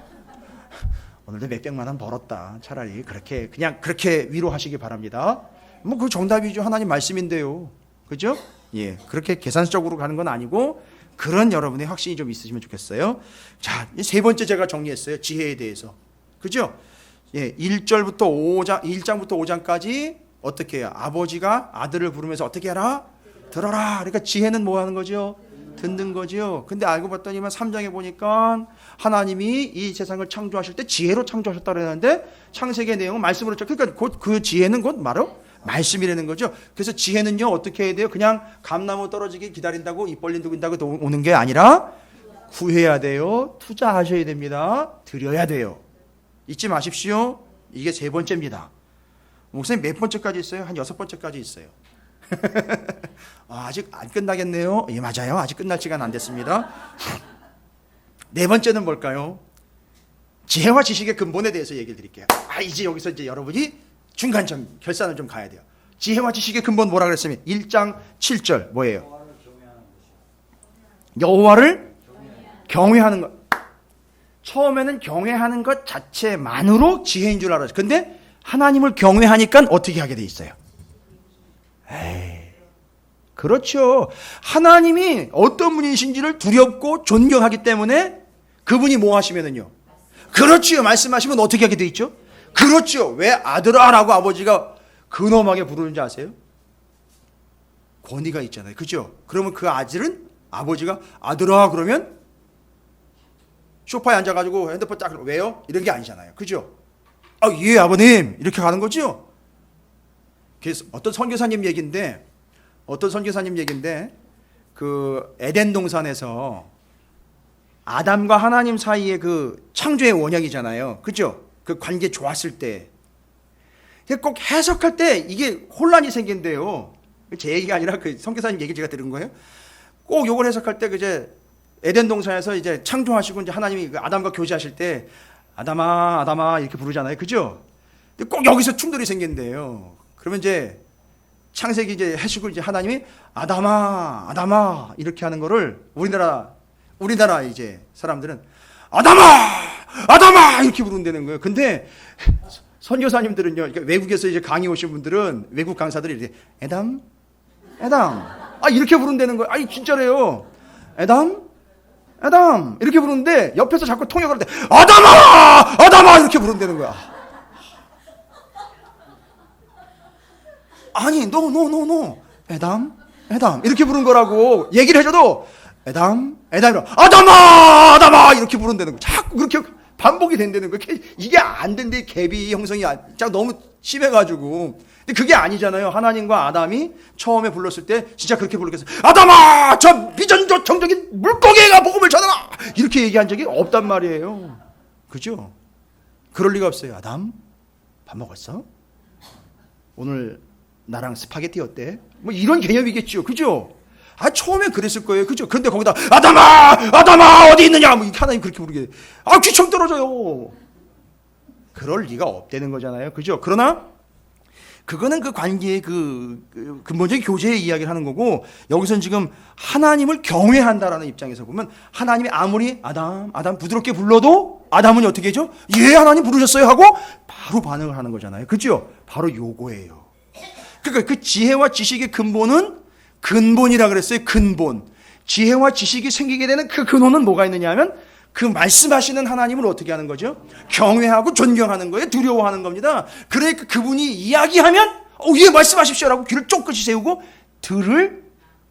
오늘도 몇백만 원 벌었다. 차라리 그냥 그렇게 위로하시기 바랍니다. 뭐 그 정답이죠. 하나님 말씀인데요. 그죠? 예. 그렇게 계산적으로 가는 건 아니고 그런 여러분의 확신이 좀 있으시면 좋겠어요. 자, 세 번째 제가 정리했어요. 지혜에 대해서. 그죠? 예, 1절부터 5장, 1장부터 5장까지 어떻게 해요? 아버지가 아들을 부르면서 어떻게 하라? 들어라. 그러니까 지혜는 뭐 하는 거죠? 듣는 거죠. 근데 알고 봤더니만 3장에 보니까 하나님이 이 세상을 창조하실 때 지혜로 창조하셨다 그랬는데 창세기의 내용은 말씀으로 그러니까 곧 그 지혜는 곧 바로 말씀이라는 거죠. 그래서 지혜는요 어떻게 해야 돼요? 그냥 감나무 떨어지기 기다린다고 입 벌린 두긴다고 오는 게 아니라 구해야 돼요. 투자하셔야 됩니다. 드려야 돼요. 잊지 마십시오. 이게 세 번째입니다. 목사님 몇 번째까지 있어요? 한 6번째까지 있어요. 아직 안 끝나겠네요. 예, 맞아요. 아직 끝날 시간 안 됐습니다. 네 번째는 뭘까요? 지혜와 지식의 근본에 대해서 얘기를 드릴게요. 이제 여기서 이제 여러분이 중간점 결산을 좀 가야 돼요. 지혜와 지식의 근본 뭐라 그랬으면 1장 7절 뭐예요? 여호와를 경외하는 것. 처음에는 경외하는 것 자체만으로 지혜인 줄 알았어요. 근데 하나님을 경외하니까 어떻게 하게 돼 있어요? 그렇죠. 하나님이 어떤 분이신지를 두렵고 존경하기 때문에 그분이 뭐 하시면은요? 그렇지요. 말씀하시면 어떻게 하게 돼 있죠? 그렇죠. 왜 아들아라고 아버지가 근엄하게 부르는지 아세요? 권위가 있잖아요. 그죠? 그러면 그 아들은 아버지가 아들아 그러면 소파에 앉아가지고 핸드폰 딱 왜요? 이런 게 아니잖아요. 그죠? 예 아버님 이렇게 가는 거죠. 그래서 어떤 선교사님 얘기인데 그 에덴 동산에서 아담과 하나님 사이의 그 창조의 원형이잖아요. 그죠? 그 관계 좋았을 때 꼭 해석할 때 이게 혼란이 생긴대요. 제 얘기가 아니라 그 선교사님 얘기 제가 들은 거예요. 꼭 요걸 해석할 때 이제 에덴 동산에서 이제 창조하시고 이제 하나님이 그 아담과 교제하실 때 아담아 아담아 이렇게 부르잖아요. 그죠? 근데 꼭 여기서 충돌이 생긴대요. 그러면 이제 창세기 이제 해석을 이제 하나님이 아담아 아담아 이렇게 하는 거를 우리나라 이제 사람들은 아담아 아담아 이렇게 부른다는 거예요. 근데 선교사님들은요, 그러니까 외국에서 이제 강의 오신 분들은 외국 강사들이 이렇게 에담 이렇게 부른다는 거예요. 진짜래요. 에담 이렇게 부르는데 옆에서 자꾸 통역을 할 때 아담아 이렇게 부른다는 거야. 노 에담 이렇게 부른 거라고 얘기를 해줘도 에담 아담아 이렇게 부른다는 거. 자꾸 그렇게 반복이 된다는 거. 이게 안 된대. 갭이 형성이 너무 심해가지고. 근데 그게 아니잖아요. 하나님과 아담이 처음에 불렀을 때 진짜 그렇게 부르겠어요. 아담아 저 비전조청적인 물고기가 복음을 전하라 이렇게 얘기한 적이 없단 말이에요. 그죠? 그럴 리가 없어요. 아담 밥 먹었어? 오늘 나랑 스파게티 어때? 뭐 이런 개념이겠죠. 그죠? 처음엔 그랬을 거예요. 그죠? 근데 거기다 아담아 어디 있느냐? 뭐 하나님 그렇게 부르게. 귀청 떨어져요. 그럴 리가 없다는 거잖아요. 그죠? 그러나 그거는 그 관계의 그 근본적인 교제의 이야기를 하는 거고, 여기서는 지금 하나님을 경외한다라는 입장에서 보면 하나님이 아무리 아담 부드럽게 불러도 아담은 어떻게 하죠? 예, 하나님 부르셨어요 하고 바로 반응을 하는 거잖아요. 그죠? 바로 요거예요. 그러니까 그 지혜와 지식의 근본이라 그랬어요. 근본. 지혜와 지식이 생기게 되는 그 근원은 뭐가 있느냐 하면 그 말씀하시는 하나님을 어떻게 하는 거죠? 경외하고 존경하는 거예요. 두려워하는 겁니다. 그러니까 그분이 이야기하면 예 말씀하십시오라고 귀를 쫑긋이 세우고 들을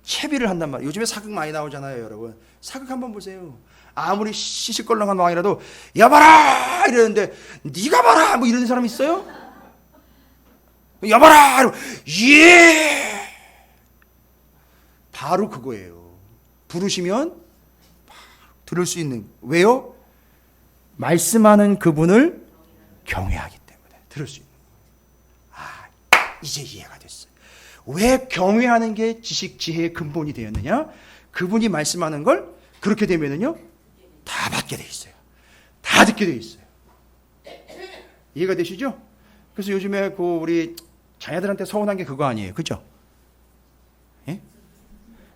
채비를 한단 말이에요. 요즘에 사극 많이 나오잖아요. 여러분 사극 한번 보세요. 아무리 시시껄렁한 왕이라도 여봐라 이러는데 네가 봐라 뭐 이러는 사람 있어요? 여봐라 예 바로 그거예요. 부르시면 들을 수 있는. 왜요? 말씀하는 그분을 경외하기 때문에 들을 수 있는. 이제 이해가 됐어요. 왜 경외하는 게 지식, 지혜의 근본이 되었느냐? 그분이 말씀하는 걸 그렇게 되면은요, 다 받게 돼 있어요. 다 듣게 돼 있어요. 이해가 되시죠? 그래서 요즘에 우리 자녀들한테 서운한 게 그거 아니에요. 그죠? 예?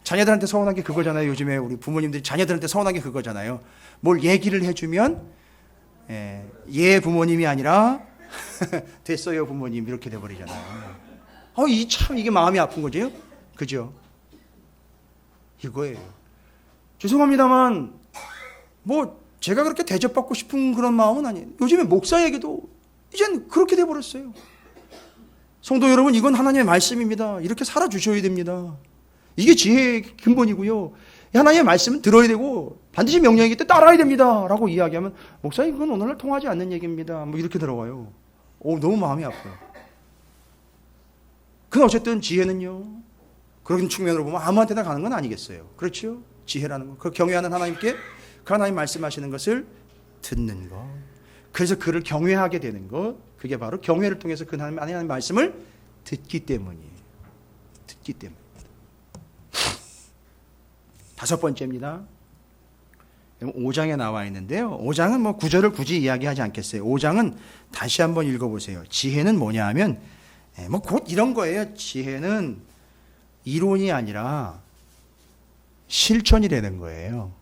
자녀들한테 서운한 게 그거잖아요. 요즘에 우리 부모님들이 자녀들한테 서운한 게 그거잖아요. 뭘 얘기를 해주면 예 부모님이 아니라 됐어요 부모님 이렇게 돼버리잖아요. 이게 마음이 아픈 거죠. 그죠? 이거예요. 죄송합니다만 뭐 제가 그렇게 대접받고 싶은 그런 마음은 아니에요. 요즘에 목사에게도 이젠 그렇게 돼버렸어요. 성도 여러분, 이건 하나님의 말씀입니다. 이렇게 살아주셔야 됩니다. 이게 지혜의 근본이고요. 하나님의 말씀은 들어야 되고 반드시 명령이기 때문에 따라야 됩니다 라고 이야기하면, 목사님 그건 오늘날 통하지 않는 얘기입니다, 뭐 이렇게 들어와요. 너무 마음이 아파요. 그건 어쨌든 지혜는요, 그런 측면으로 보면 아무한테나 가는 건 아니겠어요. 그렇죠? 지혜라는 거, 그 경외하는 하나님께 그 하나님 말씀하시는 것을 듣는 것, 그래서 그를 경외하게 되는 것, 그게 바로 경외를 통해서 그 하나님의 말씀을 듣기 때문이에요. 듣기 때문입니다. 다섯 번째입니다. 5장에 나와 있는데요, 5장은 뭐 구절을 굳이 이야기하지 않겠어요. 5장은 다시 한번 읽어보세요. 지혜는 뭐냐 하면 뭐 곧 이런 거예요. 지혜는 이론이 아니라 실천이 되는 거예요.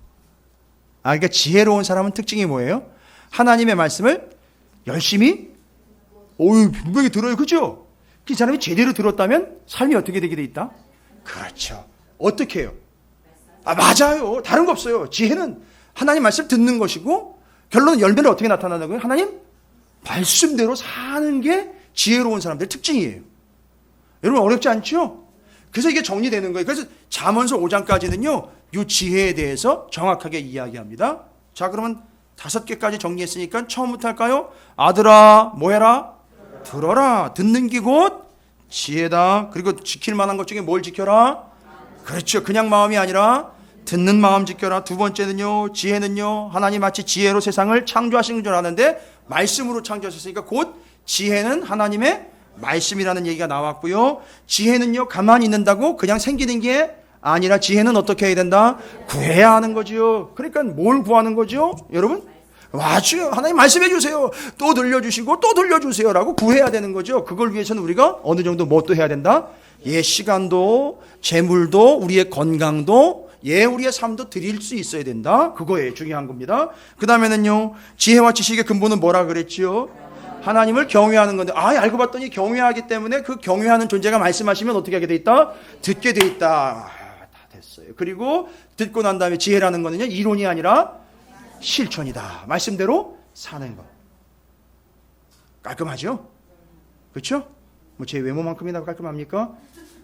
그러니까 지혜로운 사람은 특징이 뭐예요? 하나님의 말씀을 열심히 분명히 들어요. 그죠? 그 사람이 제대로 들었다면 삶이 어떻게 되게 돼 있다? 그렇죠. 어떻게 해요? 맞아요. 다른 거 없어요. 지혜는 하나님 말씀 듣는 것이고, 결론은 열매는 어떻게 나타나는 거예요? 하나님 말씀대로 사는 게 지혜로운 사람들의 특징이에요. 여러분, 어렵지 않죠? 그래서 이게 정리되는 거예요. 그래서 잠언서 5장까지는요, 이 지혜에 대해서 정확하게 이야기합니다. 자, 그러면 5개까지 정리했으니까 처음부터 할까요? 아들아, 뭐 해라? 들어라. 듣는 게 곧 지혜다. 그리고 지킬 만한 것 중에 뭘 지켜라? 그렇죠. 그냥 마음이 아니라 듣는 마음 지켜라. 두 번째는요, 지혜는요, 하나님 마치 지혜로 세상을 창조하신 줄 아는데 말씀으로 창조하셨으니까 곧 지혜는 하나님의 말씀이라는 얘기가 나왔고요. 지혜는요, 가만히 있는다고 그냥 생기는 게 아니라 지혜는 어떻게 해야 된다? 구해야 하는 거죠. 그러니까 뭘 구하는 거죠? 여러분? 맞아요. 하나님 말씀해 주세요. 또 들려주시고 또 들려주세요 라고 구해야 되는 거죠. 그걸 위해서는 우리가 어느 정도 뭐 또 해야 된다? 시간도, 재물도, 우리의 건강도, 우리의 삶도 드릴 수 있어야 된다. 그거에 중요한 겁니다. 그 다음에는요, 지혜와 지식의 근본은 뭐라 그랬지요? 하나님을 경외하는 건데, 알고 봤더니 경외하기 때문에 그 경외하는 존재가 말씀하시면 어떻게 하게 돼 있다? 듣게 돼 있다. 다 됐어요. 그리고 듣고 난 다음에 지혜라는 거는요, 이론이 아니라 실천이다. 말씀대로 사는 것. 깔끔하죠? 그렇죠? 뭐 제 외모만큼이나 깔끔합니까?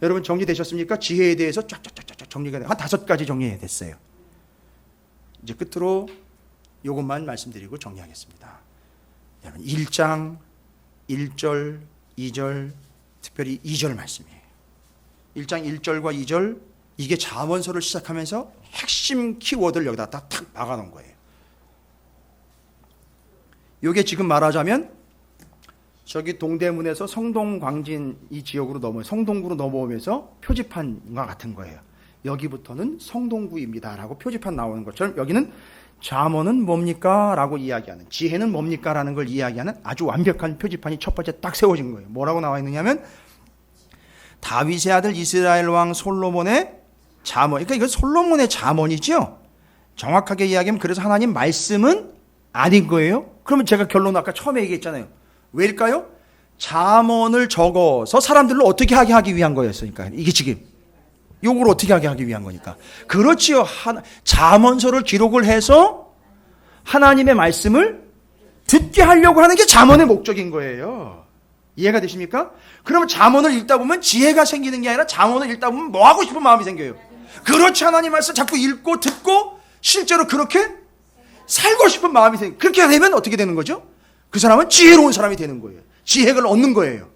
여러분 정리되셨습니까? 지혜에 대해서 쫙쫙쫙쫙 정리가 한 5가지 정리됐어요. 이제 끝으로 이것만 말씀드리고 정리하겠습니다. 여러분 1장 1절 2절, 특별히 2절 말씀이에요. 1장 1절과 2절, 이게 잠언서를 시작하면서 핵심 키워드를 여기다 딱 박아놓은 거예요. 이게 지금 말하자면 저기 동대문에서 성동 광진 이 지역으로 성동구로 넘어오면서 표지판과 같은 거예요. 여기부터는 성동구입니다 라고 표지판 나오는 것처럼 여기는 잠언은 뭡니까? 라고 이야기하는, 지혜는 뭡니까? 라는 걸 이야기하는 아주 완벽한 표지판이 첫 번째 딱 세워진 거예요. 뭐라고 나와 있느냐면 다윗의 아들 이스라엘 왕 솔로몬의 잠언. 그러니까 이건 솔로몬의 잠언이죠. 정확하게 이야기하면 그래서 하나님 말씀은 아닌 거예요. 그러면 제가 결론 아까 처음에 얘기했잖아요. 왜일까요? 잠언을 적어서 사람들로 어떻게 하게 하기 위한 거였으니까. 이게 지금 요걸 어떻게 하기 위한 거니까. 그렇지요. 잠언서를 기록을 해서 하나님의 말씀을 듣게 하려고 하는 게 잠언의 목적인 거예요. 이해가 되십니까? 그러면 잠언을 읽다 보면 지혜가 생기는 게 아니라 잠언을 읽다 보면 뭐 하고 싶은 마음이 생겨요. 그렇지, 하나님 말씀 자꾸 읽고 듣고 실제로 그렇게 살고 싶은 마음이 생겨요. 그렇게 되면 어떻게 되는 거죠? 그 사람은 지혜로운 사람이 되는 거예요. 지혜를 얻는 거예요.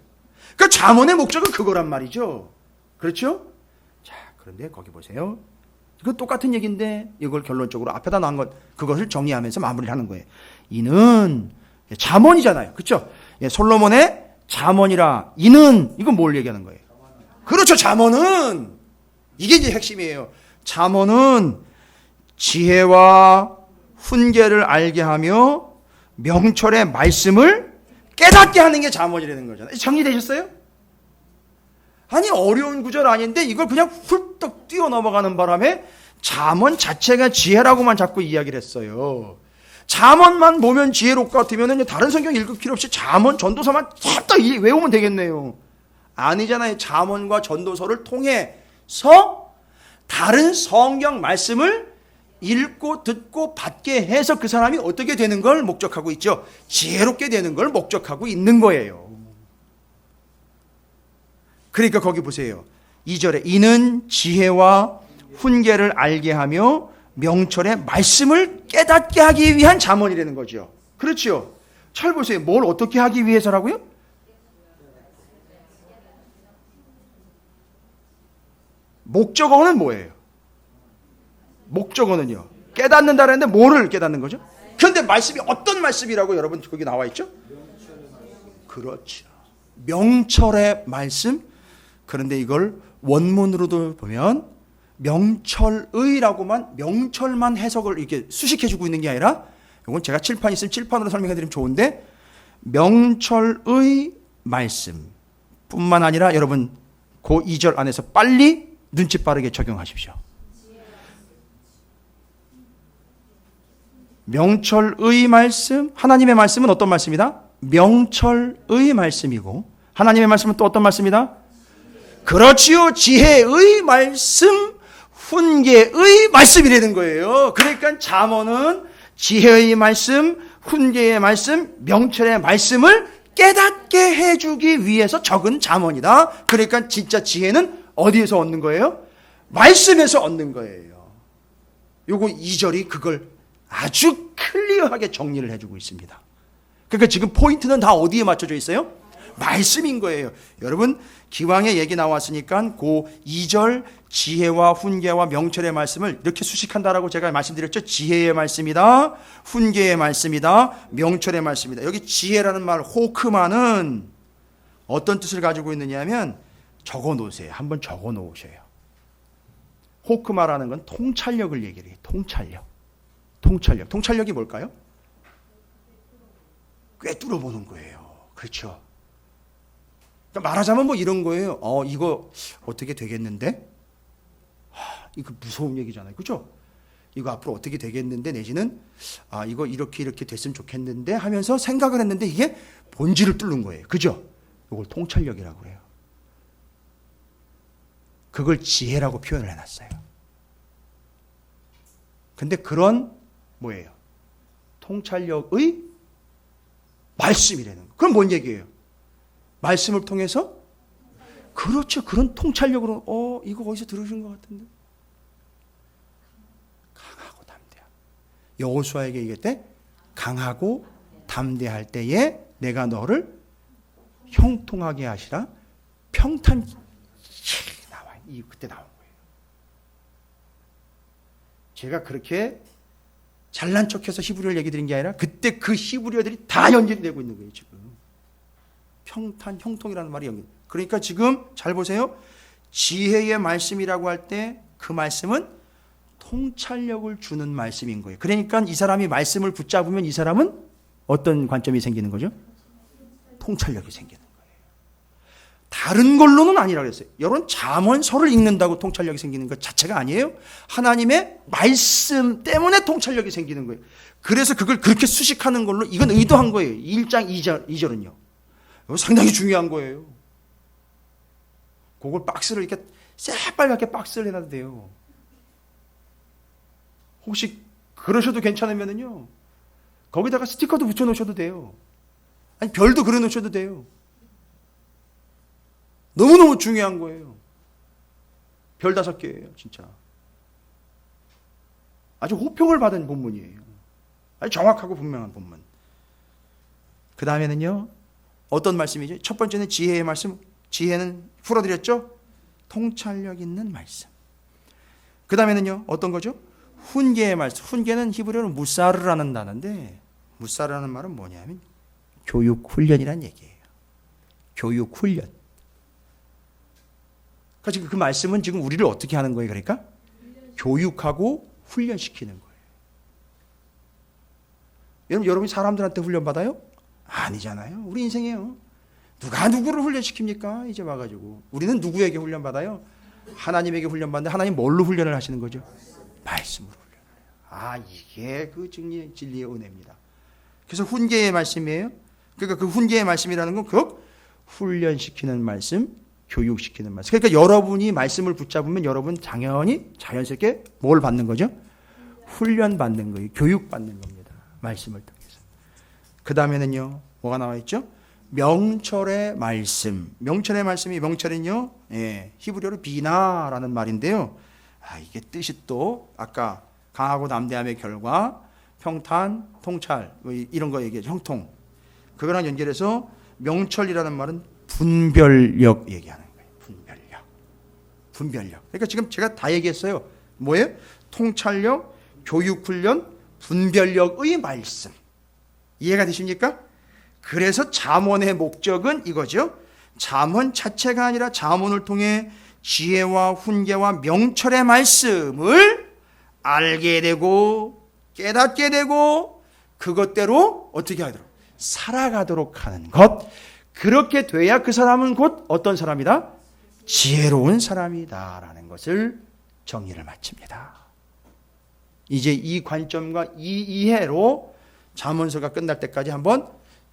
그러니까 잠언의 목적은 그거란 말이죠. 그렇죠? 자, 그런데 거기 보세요. 이거 똑같은 얘기인데 이걸 결론적으로 앞에다 놓은 것, 그것을 정리하면서 마무리를 하는 거예요. 이는 잠언이잖아요. 그렇죠? 솔로몬의 잠언이라. 이는, 이건 뭘 얘기하는 거예요? 그렇죠. 잠언은, 이게 이제 핵심이에요. 잠언은 지혜와 훈계를 알게 하며 명철의 말씀을 깨닫게 하는 게 잠언이라는 거잖아요. 정리되셨어요? 아니, 어려운 구절 아닌데 이걸 그냥 훌떡 뛰어넘어가는 바람에 잠언 자체가 지혜라고만 자꾸 이야기를 했어요. 잠언만 보면 지혜롭고 같으면 다른 성경 읽을 필요 없이 잠언, 전도서만 다 외우면 되겠네요. 아니잖아요. 잠언과 전도서를 통해서 다른 성경 말씀을 읽고 듣고 받게 해서 그 사람이 어떻게 되는 걸 목적하고 있죠? 지혜롭게 되는 걸 목적하고 있는 거예요. 그러니까 거기 보세요. 2절에 이는 지혜와 훈계를 알게 하며 명철의 말씀을 깨닫게 하기 위한 잠언이라는 거죠. 그렇죠. 잘 보세요. 뭘 어떻게 하기 위해서라고요? 목적어는 뭐예요? 목적어는요. 깨닫는다 했는데 뭐를 깨닫는 거죠? 그런데 말씀이 어떤 말씀이라고 여러분 거기 나와 있죠? 그렇죠. 명철의 말씀. 그런데 이걸 원문으로도 보면 명철의라고만 명철만 해석을 이렇게 수식해주고 있는 게 아니라 이건 제가 칠판 있으면 칠판으로 설명해드리면 좋은데 명철의 말씀 뿐만 아니라 여러분 그 2절 안에서 빨리 눈치 빠르게 적용하십시오. 명철의 말씀, 하나님의 말씀은 어떤 말씀이다? 명철의 말씀이고 하나님의 말씀은 또 어떤 말씀이다? 그렇지요. 지혜의 말씀, 훈계의 말씀이라는 거예요. 그러니까 잠언은 지혜의 말씀, 훈계의 말씀, 명철의 말씀을 깨닫게 해주기 위해서 적은 잠언이다. 그러니까 진짜 지혜는 어디에서 얻는 거예요? 말씀에서 얻는 거예요. 요거 2절이 그걸 아주 클리어하게 정리를 해주고 있습니다. 그러니까 지금 포인트는 다 어디에 맞춰져 있어요? 말씀인 거예요. 여러분 기왕에 얘기 나왔으니까 그 2절 지혜와 훈계와 명철의 말씀을 이렇게 수식한다라고 제가 말씀드렸죠. 지혜의 말씀이다. 훈계의 말씀이다. 명철의 말씀이다. 여기 지혜라는 말 호크마는 어떤 뜻을 가지고 있느냐 하면 적어 놓으세요. 한번 적어 놓으셔요. 호크마라는 건 통찰력을 얘기해요. 통찰력. 통찰력이 뭘까요? 꿰뚫어 보는 거예요. 그렇죠. 그러니까 말하자면 뭐 이런 거예요. 이거 어떻게 되겠는데? 이거 무서운 얘기잖아요. 그죠? 이거 앞으로 어떻게 되겠는데 내지는 이거 이렇게 됐으면 좋겠는데 하면서 생각을 했는데 이게 본질을 뚫는 거예요. 그죠? 이걸 통찰력이라고 해요. 그걸 지혜라고 표현을 해놨어요. 근데 그런 뭐예요? 통찰력의 말씀이라는 거. 그럼 뭔 얘기예요? 말씀을 통해서 그렇죠. 그런 통찰력으로 이거 어디서 들으신 것 같은데 강하고 담대하. 여호수아에게 얘기했대. 강하고 담대할 때에 내가 너를 형통하게 하시라. 평탄 나와. 그때 나온 거예요. 제가 그렇게 잘난 척해서 히브리어를 얘기 드린 게 아니라 그때 그 히브리어들이 다 연결이 되고 있는 거예요. 지금 평탄, 형통이라는 말이 연결. 그러니까 지금 잘 보세요. 지혜의 말씀이라고 할 때 그 말씀은 통찰력을 주는 말씀인 거예요. 그러니까 이 사람이 말씀을 붙잡으면 이 사람은 어떤 관점이 생기는 거죠? 통찰력이 생기는 거예요. 다른 걸로는 아니라고 했어요. 여러분 잠언서를 읽는다고 통찰력이 생기는 것 자체가 아니에요. 하나님의 말씀 때문에 통찰력이 생기는 거예요. 그래서 그걸 그렇게 수식하는 걸로 이건 의도한 거예요. 1장 2절은요. 이거 상당히 중요한 거예요. 그걸 박스를 이렇게 새빨갛게 박스를 해놔도 돼요. 혹시 그러셔도 괜찮으면은요. 거기다가 스티커도 붙여 놓으셔도 돼요. 아니 별도 그려 놓으셔도 돼요. 너무너무 중요한 거예요. 별 5개예요, 진짜. 아주 호평을 받은 본문이에요. 아주 정확하고 분명한 본문. 그 다음에는요. 어떤 말씀이죠? 첫 번째는 지혜의 말씀. 지혜는 풀어드렸죠? 통찰력 있는 말씀. 그 다음에는요. 어떤 거죠? 훈계의 말씀. 훈계는 히브리어로 무사르라는 단어인데 무사르라는 말은 뭐냐면 교육훈련이란 얘기예요. 교육훈련. 그러니까 지금 그 말씀은 지금 우리를 어떻게 하는 거예요? 그러니까 교육하고 훈련시키는 거예요. 여러분이 사람들한테 훈련받아요? 아니잖아요. 우리 인생이에요. 누가 누구를 훈련시킵니까? 이제 와가지고. 우리는 누구에게 훈련받아요? 하나님에게 훈련받는데 하나님 뭘로 훈련을 하시는 거죠? 말씀으로 훈련해요. 이게 그 진리의 은혜입니다. 그래서 훈계의 말씀이에요. 그러니까 그 훈계의 말씀이라는 건 그 훈련시키는 말씀, 교육시키는 말씀. 그러니까 여러분이 말씀을 붙잡으면 여러분 당연히 자연스럽게 뭘 받는 거죠? 훈련받는 거예요. 교육받는 겁니다. 말씀을 통해서. 그 다음에는요. 뭐가 나와 있죠? 명철의 말씀. 명철의 말씀이 명철은요. 히브리어로 비나라는 말인데요. 이게 뜻이 또 아까 강하고 담대함의 결과, 평탄, 통찰 이런 거 얘기하죠. 형통. 그거랑 연결해서 명철이라는 말은 분별력 얘기하는 거예요. 분별력. 그러니까 지금 제가 다 얘기했어요. 뭐예요? 통찰력, 교육훈련, 분별력의 말씀. 이해가 되십니까? 그래서 잠언의 목적은 이거죠. 잠언 자체가 아니라 잠언을 통해 지혜와 훈계와 명철의 말씀을 알게 되고 깨닫게 되고 그것대로 어떻게 하도록 살아가도록 하는 것. 그렇게 돼야 그 사람은 곧 어떤 사람이다? 지혜로운 사람이다라는 것을 정의를 마칩니다. 이제 이 관점과 이 이해로 잠언서가 끝날 때까지 한번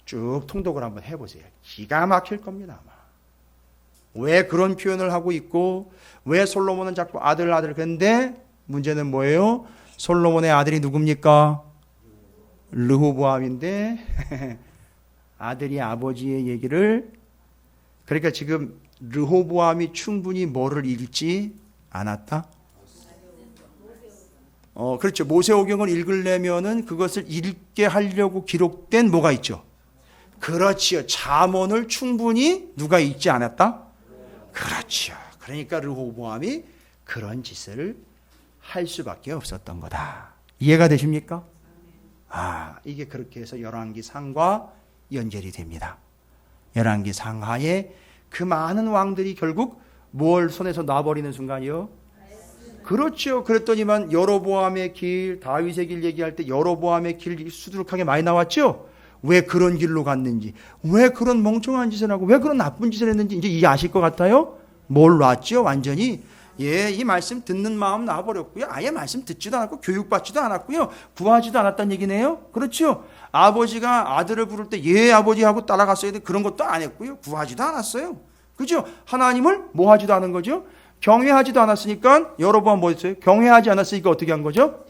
쭉 통독을 한번 해보세요. 기가 막힐 겁니다. 아마. 왜 그런 표현을 하고 있고 왜 솔로몬은 자꾸 아들 그런데 문제는 뭐예요? 솔로몬의 아들이 누굽니까? 르호보암인데 아들이 아버지의 얘기를 그러니까 지금 르호보암이 충분히 뭐를 읽지 않았다? 그렇죠. 모세오경을 읽으려면은 그것을 읽게 하려고 기록된 뭐가 있죠? 그렇지요. 잠언을 충분히 누가 읽지 않았다? 그렇죠. 그러니까 르호보암이 그런 짓을 할 수밖에 없었던 거다. 이해가 되십니까? 이게 그렇게 해서 열왕기 상과 연결이 됩니다. 열왕기 상하에 그 많은 왕들이 결국 뭘 손에서 놔버리는 순간이요? 그렇죠. 그랬더니만 여로보암의 길, 다윗의 길 얘기할 때 여로보암의 길 수두룩하게 많이 나왔죠? 왜 그런 길로 갔는지, 왜 그런 멍청한 짓을 하고, 왜 그런 나쁜 짓을 했는지 이제 이해 아실 것 같아요? 뭘 놨죠? 완전히. 이 말씀 듣는 마음 놔버렸고요. 아예 말씀 듣지도 않았고, 교육받지도 않았고요. 구하지도 않았다는 얘기네요. 그렇죠. 아버지가 아들을 부를 때 아버지 하고 따라갔어야 돼. 그런 것도 안 했고요. 구하지도 않았어요. 그죠? 하나님을 뭐 하지도 않은 거죠? 경외하지도 않았으니까 여러분 뭐 했어요? 경외하지 않았으니까 어떻게 한 거죠?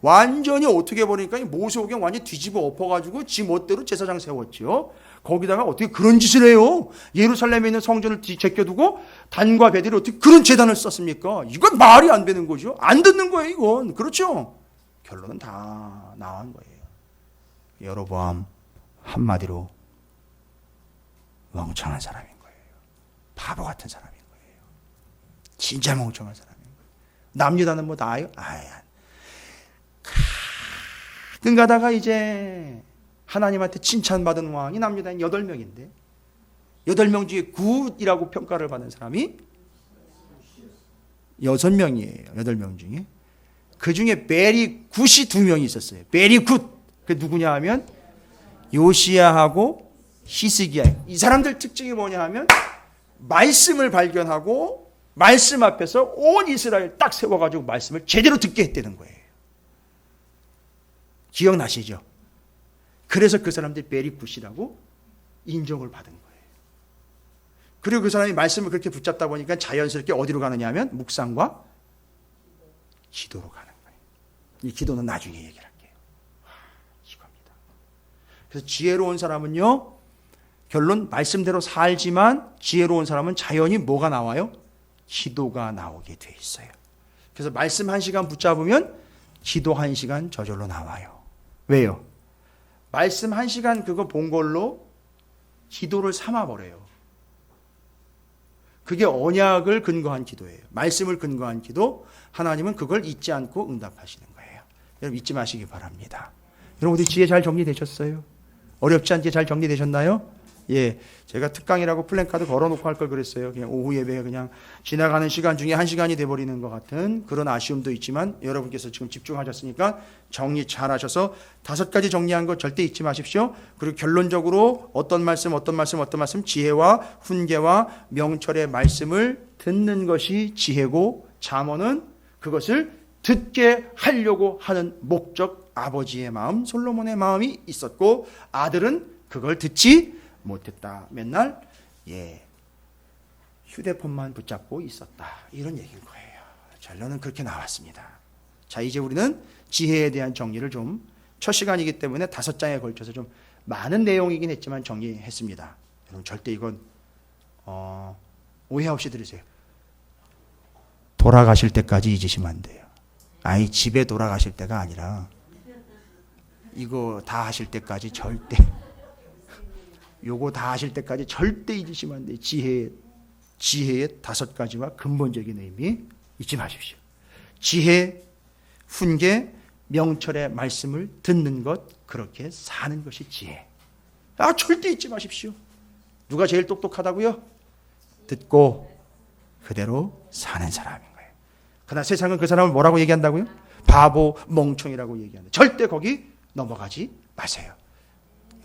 완전히 어떻게 버리니까 모세오경 완전히 뒤집어 엎어가지고 지 멋대로 제사장 세웠죠. 거기다가 어떻게 그런 짓을 해요? 예루살렘에 있는 성전을 제껴두고 단과 베델이 어떻게 그런 제단을 썼습니까? 이건 말이 안 되는 거죠. 안 듣는 거예요, 이건. 그렇죠? 결론은 다 나온 거예요. 여로보암 한마디로 멍청한 사람인 거예요. 바보 같은 사람인 거예요. 진짜 멍청한 사람인 거예요. 남유다는 뭐 나아요? 가끔 가다가 이제 하나님한테 칭찬받은 왕이 남유다는 8명인데 8명 중에 굿이라고 평가를 받는 사람이 6명이에요. 8명 중에. 그 중에 베리 굿이 2명이 있었어요. 베리 굿. 그 누구냐 하면 요시야하고 히스기야. 이 사람들 특징이 뭐냐 하면 말씀을 발견하고 말씀 앞에서 온 이스라엘 딱 세워가지고 말씀을 제대로 듣게 했다는 거예요. 기억나시죠? 그래서 그 사람들이 베리굿이라고 인정을 받은 거예요. 그리고 그 사람이 말씀을 그렇게 붙잡다 보니까 자연스럽게 어디로 가느냐 하면 묵상과 기도로 가는 거예요. 이 기도는 나중에 얘기를 할게요. 이겁니다. 그래서 지혜로운 사람은요, 결론 말씀대로 살지만 지혜로운 사람은 자연히 뭐가 나와요? 기도가 나오게 돼 있어요. 그래서 말씀 1시간 붙잡으면 기도 1시간 저절로 나와요. 왜요? 말씀 1시간 그거 본 걸로 기도를 삼아버려요. 그게 언약을 근거한 기도예요. 말씀을 근거한 기도, 하나님은 그걸 잊지 않고 응답하시는 거예요. 여러분 잊지 마시기 바랍니다. 여러분 우리 지혜 잘 정리되셨어요? 어렵지 않게 잘 정리되셨나요? 제가 특강이라고 플랜카드 걸어놓고 할 걸 그랬어요. 그냥 오후 예배에 그냥 지나가는 시간 중에 1시간이 돼버리는 것 같은 그런 아쉬움도 있지만 여러분께서 지금 집중하셨으니까 정리 잘 하셔서 5가지 정리한 거 절대 잊지 마십시오. 그리고 결론적으로 어떤 말씀 지혜와 훈계와 명철의 말씀을 듣는 것이 지혜고 잠언은 그것을 듣게 하려고 하는 목적 아버지의 마음 솔로몬의 마음이 있었고 아들은 그걸 듣지 못했다. 맨날 휴대폰만 붙잡고 있었다. 이런 얘기인 거예요. 결론은 그렇게 나왔습니다. 자, 이제 우리는 지혜에 대한 정리를 좀 첫 시간이기 때문에 5장에 걸쳐서 좀 많은 내용이긴 했지만 정리했습니다. 여러분 절대 이건 오해 없이 들으세요. 돌아가실 때까지 잊으시면 안 돼요. 아니 집에 돌아가실 때가 아니라 이거 다 하실 때까지 절대, 요거 다 하실 때까지 절대 잊으시면 안 돼요. 지혜의 5가지와 근본적인 의미 잊지 마십시오. 지혜, 훈계, 명철의 말씀을 듣는 것, 그렇게 사는 것이 지혜. 절대 잊지 마십시오. 누가 제일 똑똑하다고요? 듣고 그대로 사는 사람인 거예요. 그러나 세상은 그 사람을 뭐라고 얘기한다고요? 바보, 멍청이라고 얘기한다. 절대 거기 넘어가지 마세요.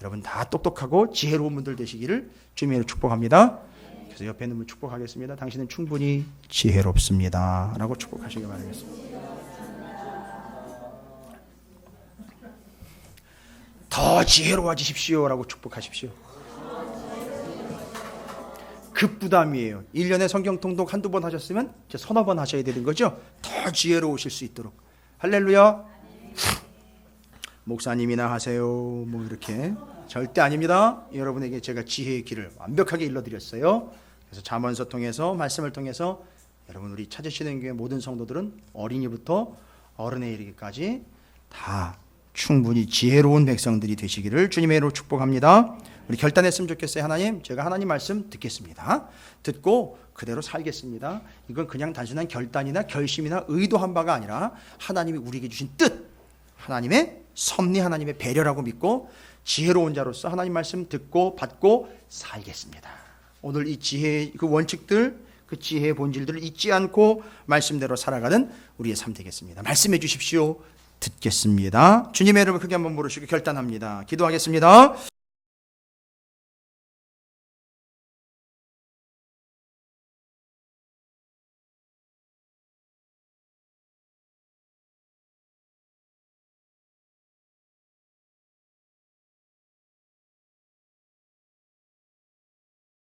여러분 다 똑똑하고 지혜로운 분들 되시기를 주님으로 축복합니다. 그래서 옆에 있는 분 축복하겠습니다. 당신은 충분히 지혜롭습니다 라고 축복하시기 바라겠습니다. 더 지혜로워지십시오 라고 축복하십시오. 급부담이에요. 1년에 성경 통독 한두 번 하셨으면 이제 서너 번 하셔야 되는 거죠. 더 지혜로우실 수 있도록. 할렐루야. 목사님이나 하세요 뭐 이렇게 절대 아닙니다. 여러분에게 제가 지혜의 길을 완벽하게 일러드렸어요. 그래서 잠언서 통해서 말씀을 통해서 여러분 우리 찾으시는 교회 모든 성도들은 어린이부터 어른에 이르기까지 다 충분히 지혜로운 백성들이 되시기를 주님의 이름으로 축복합니다. 우리 결단했으면 좋겠어요. 하나님, 제가 하나님 말씀 듣겠습니다. 듣고 그대로 살겠습니다. 이건 그냥 단순한 결단이나 결심이나 의도한 바가 아니라 하나님이 우리에게 주신 뜻, 하나님의 섭리, 하나님의 배려라고 믿고 지혜로운 자로서 하나님 말씀 듣고 받고 살겠습니다. 오늘 이 지혜의 그 원칙들, 그 지혜의 본질들을 잊지 않고 말씀대로 살아가는 우리의 삶 되겠습니다. 말씀해 주십시오. 듣겠습니다. 주님의 이름을 크게 한번 부르시고 결단합니다. 기도하겠습니다.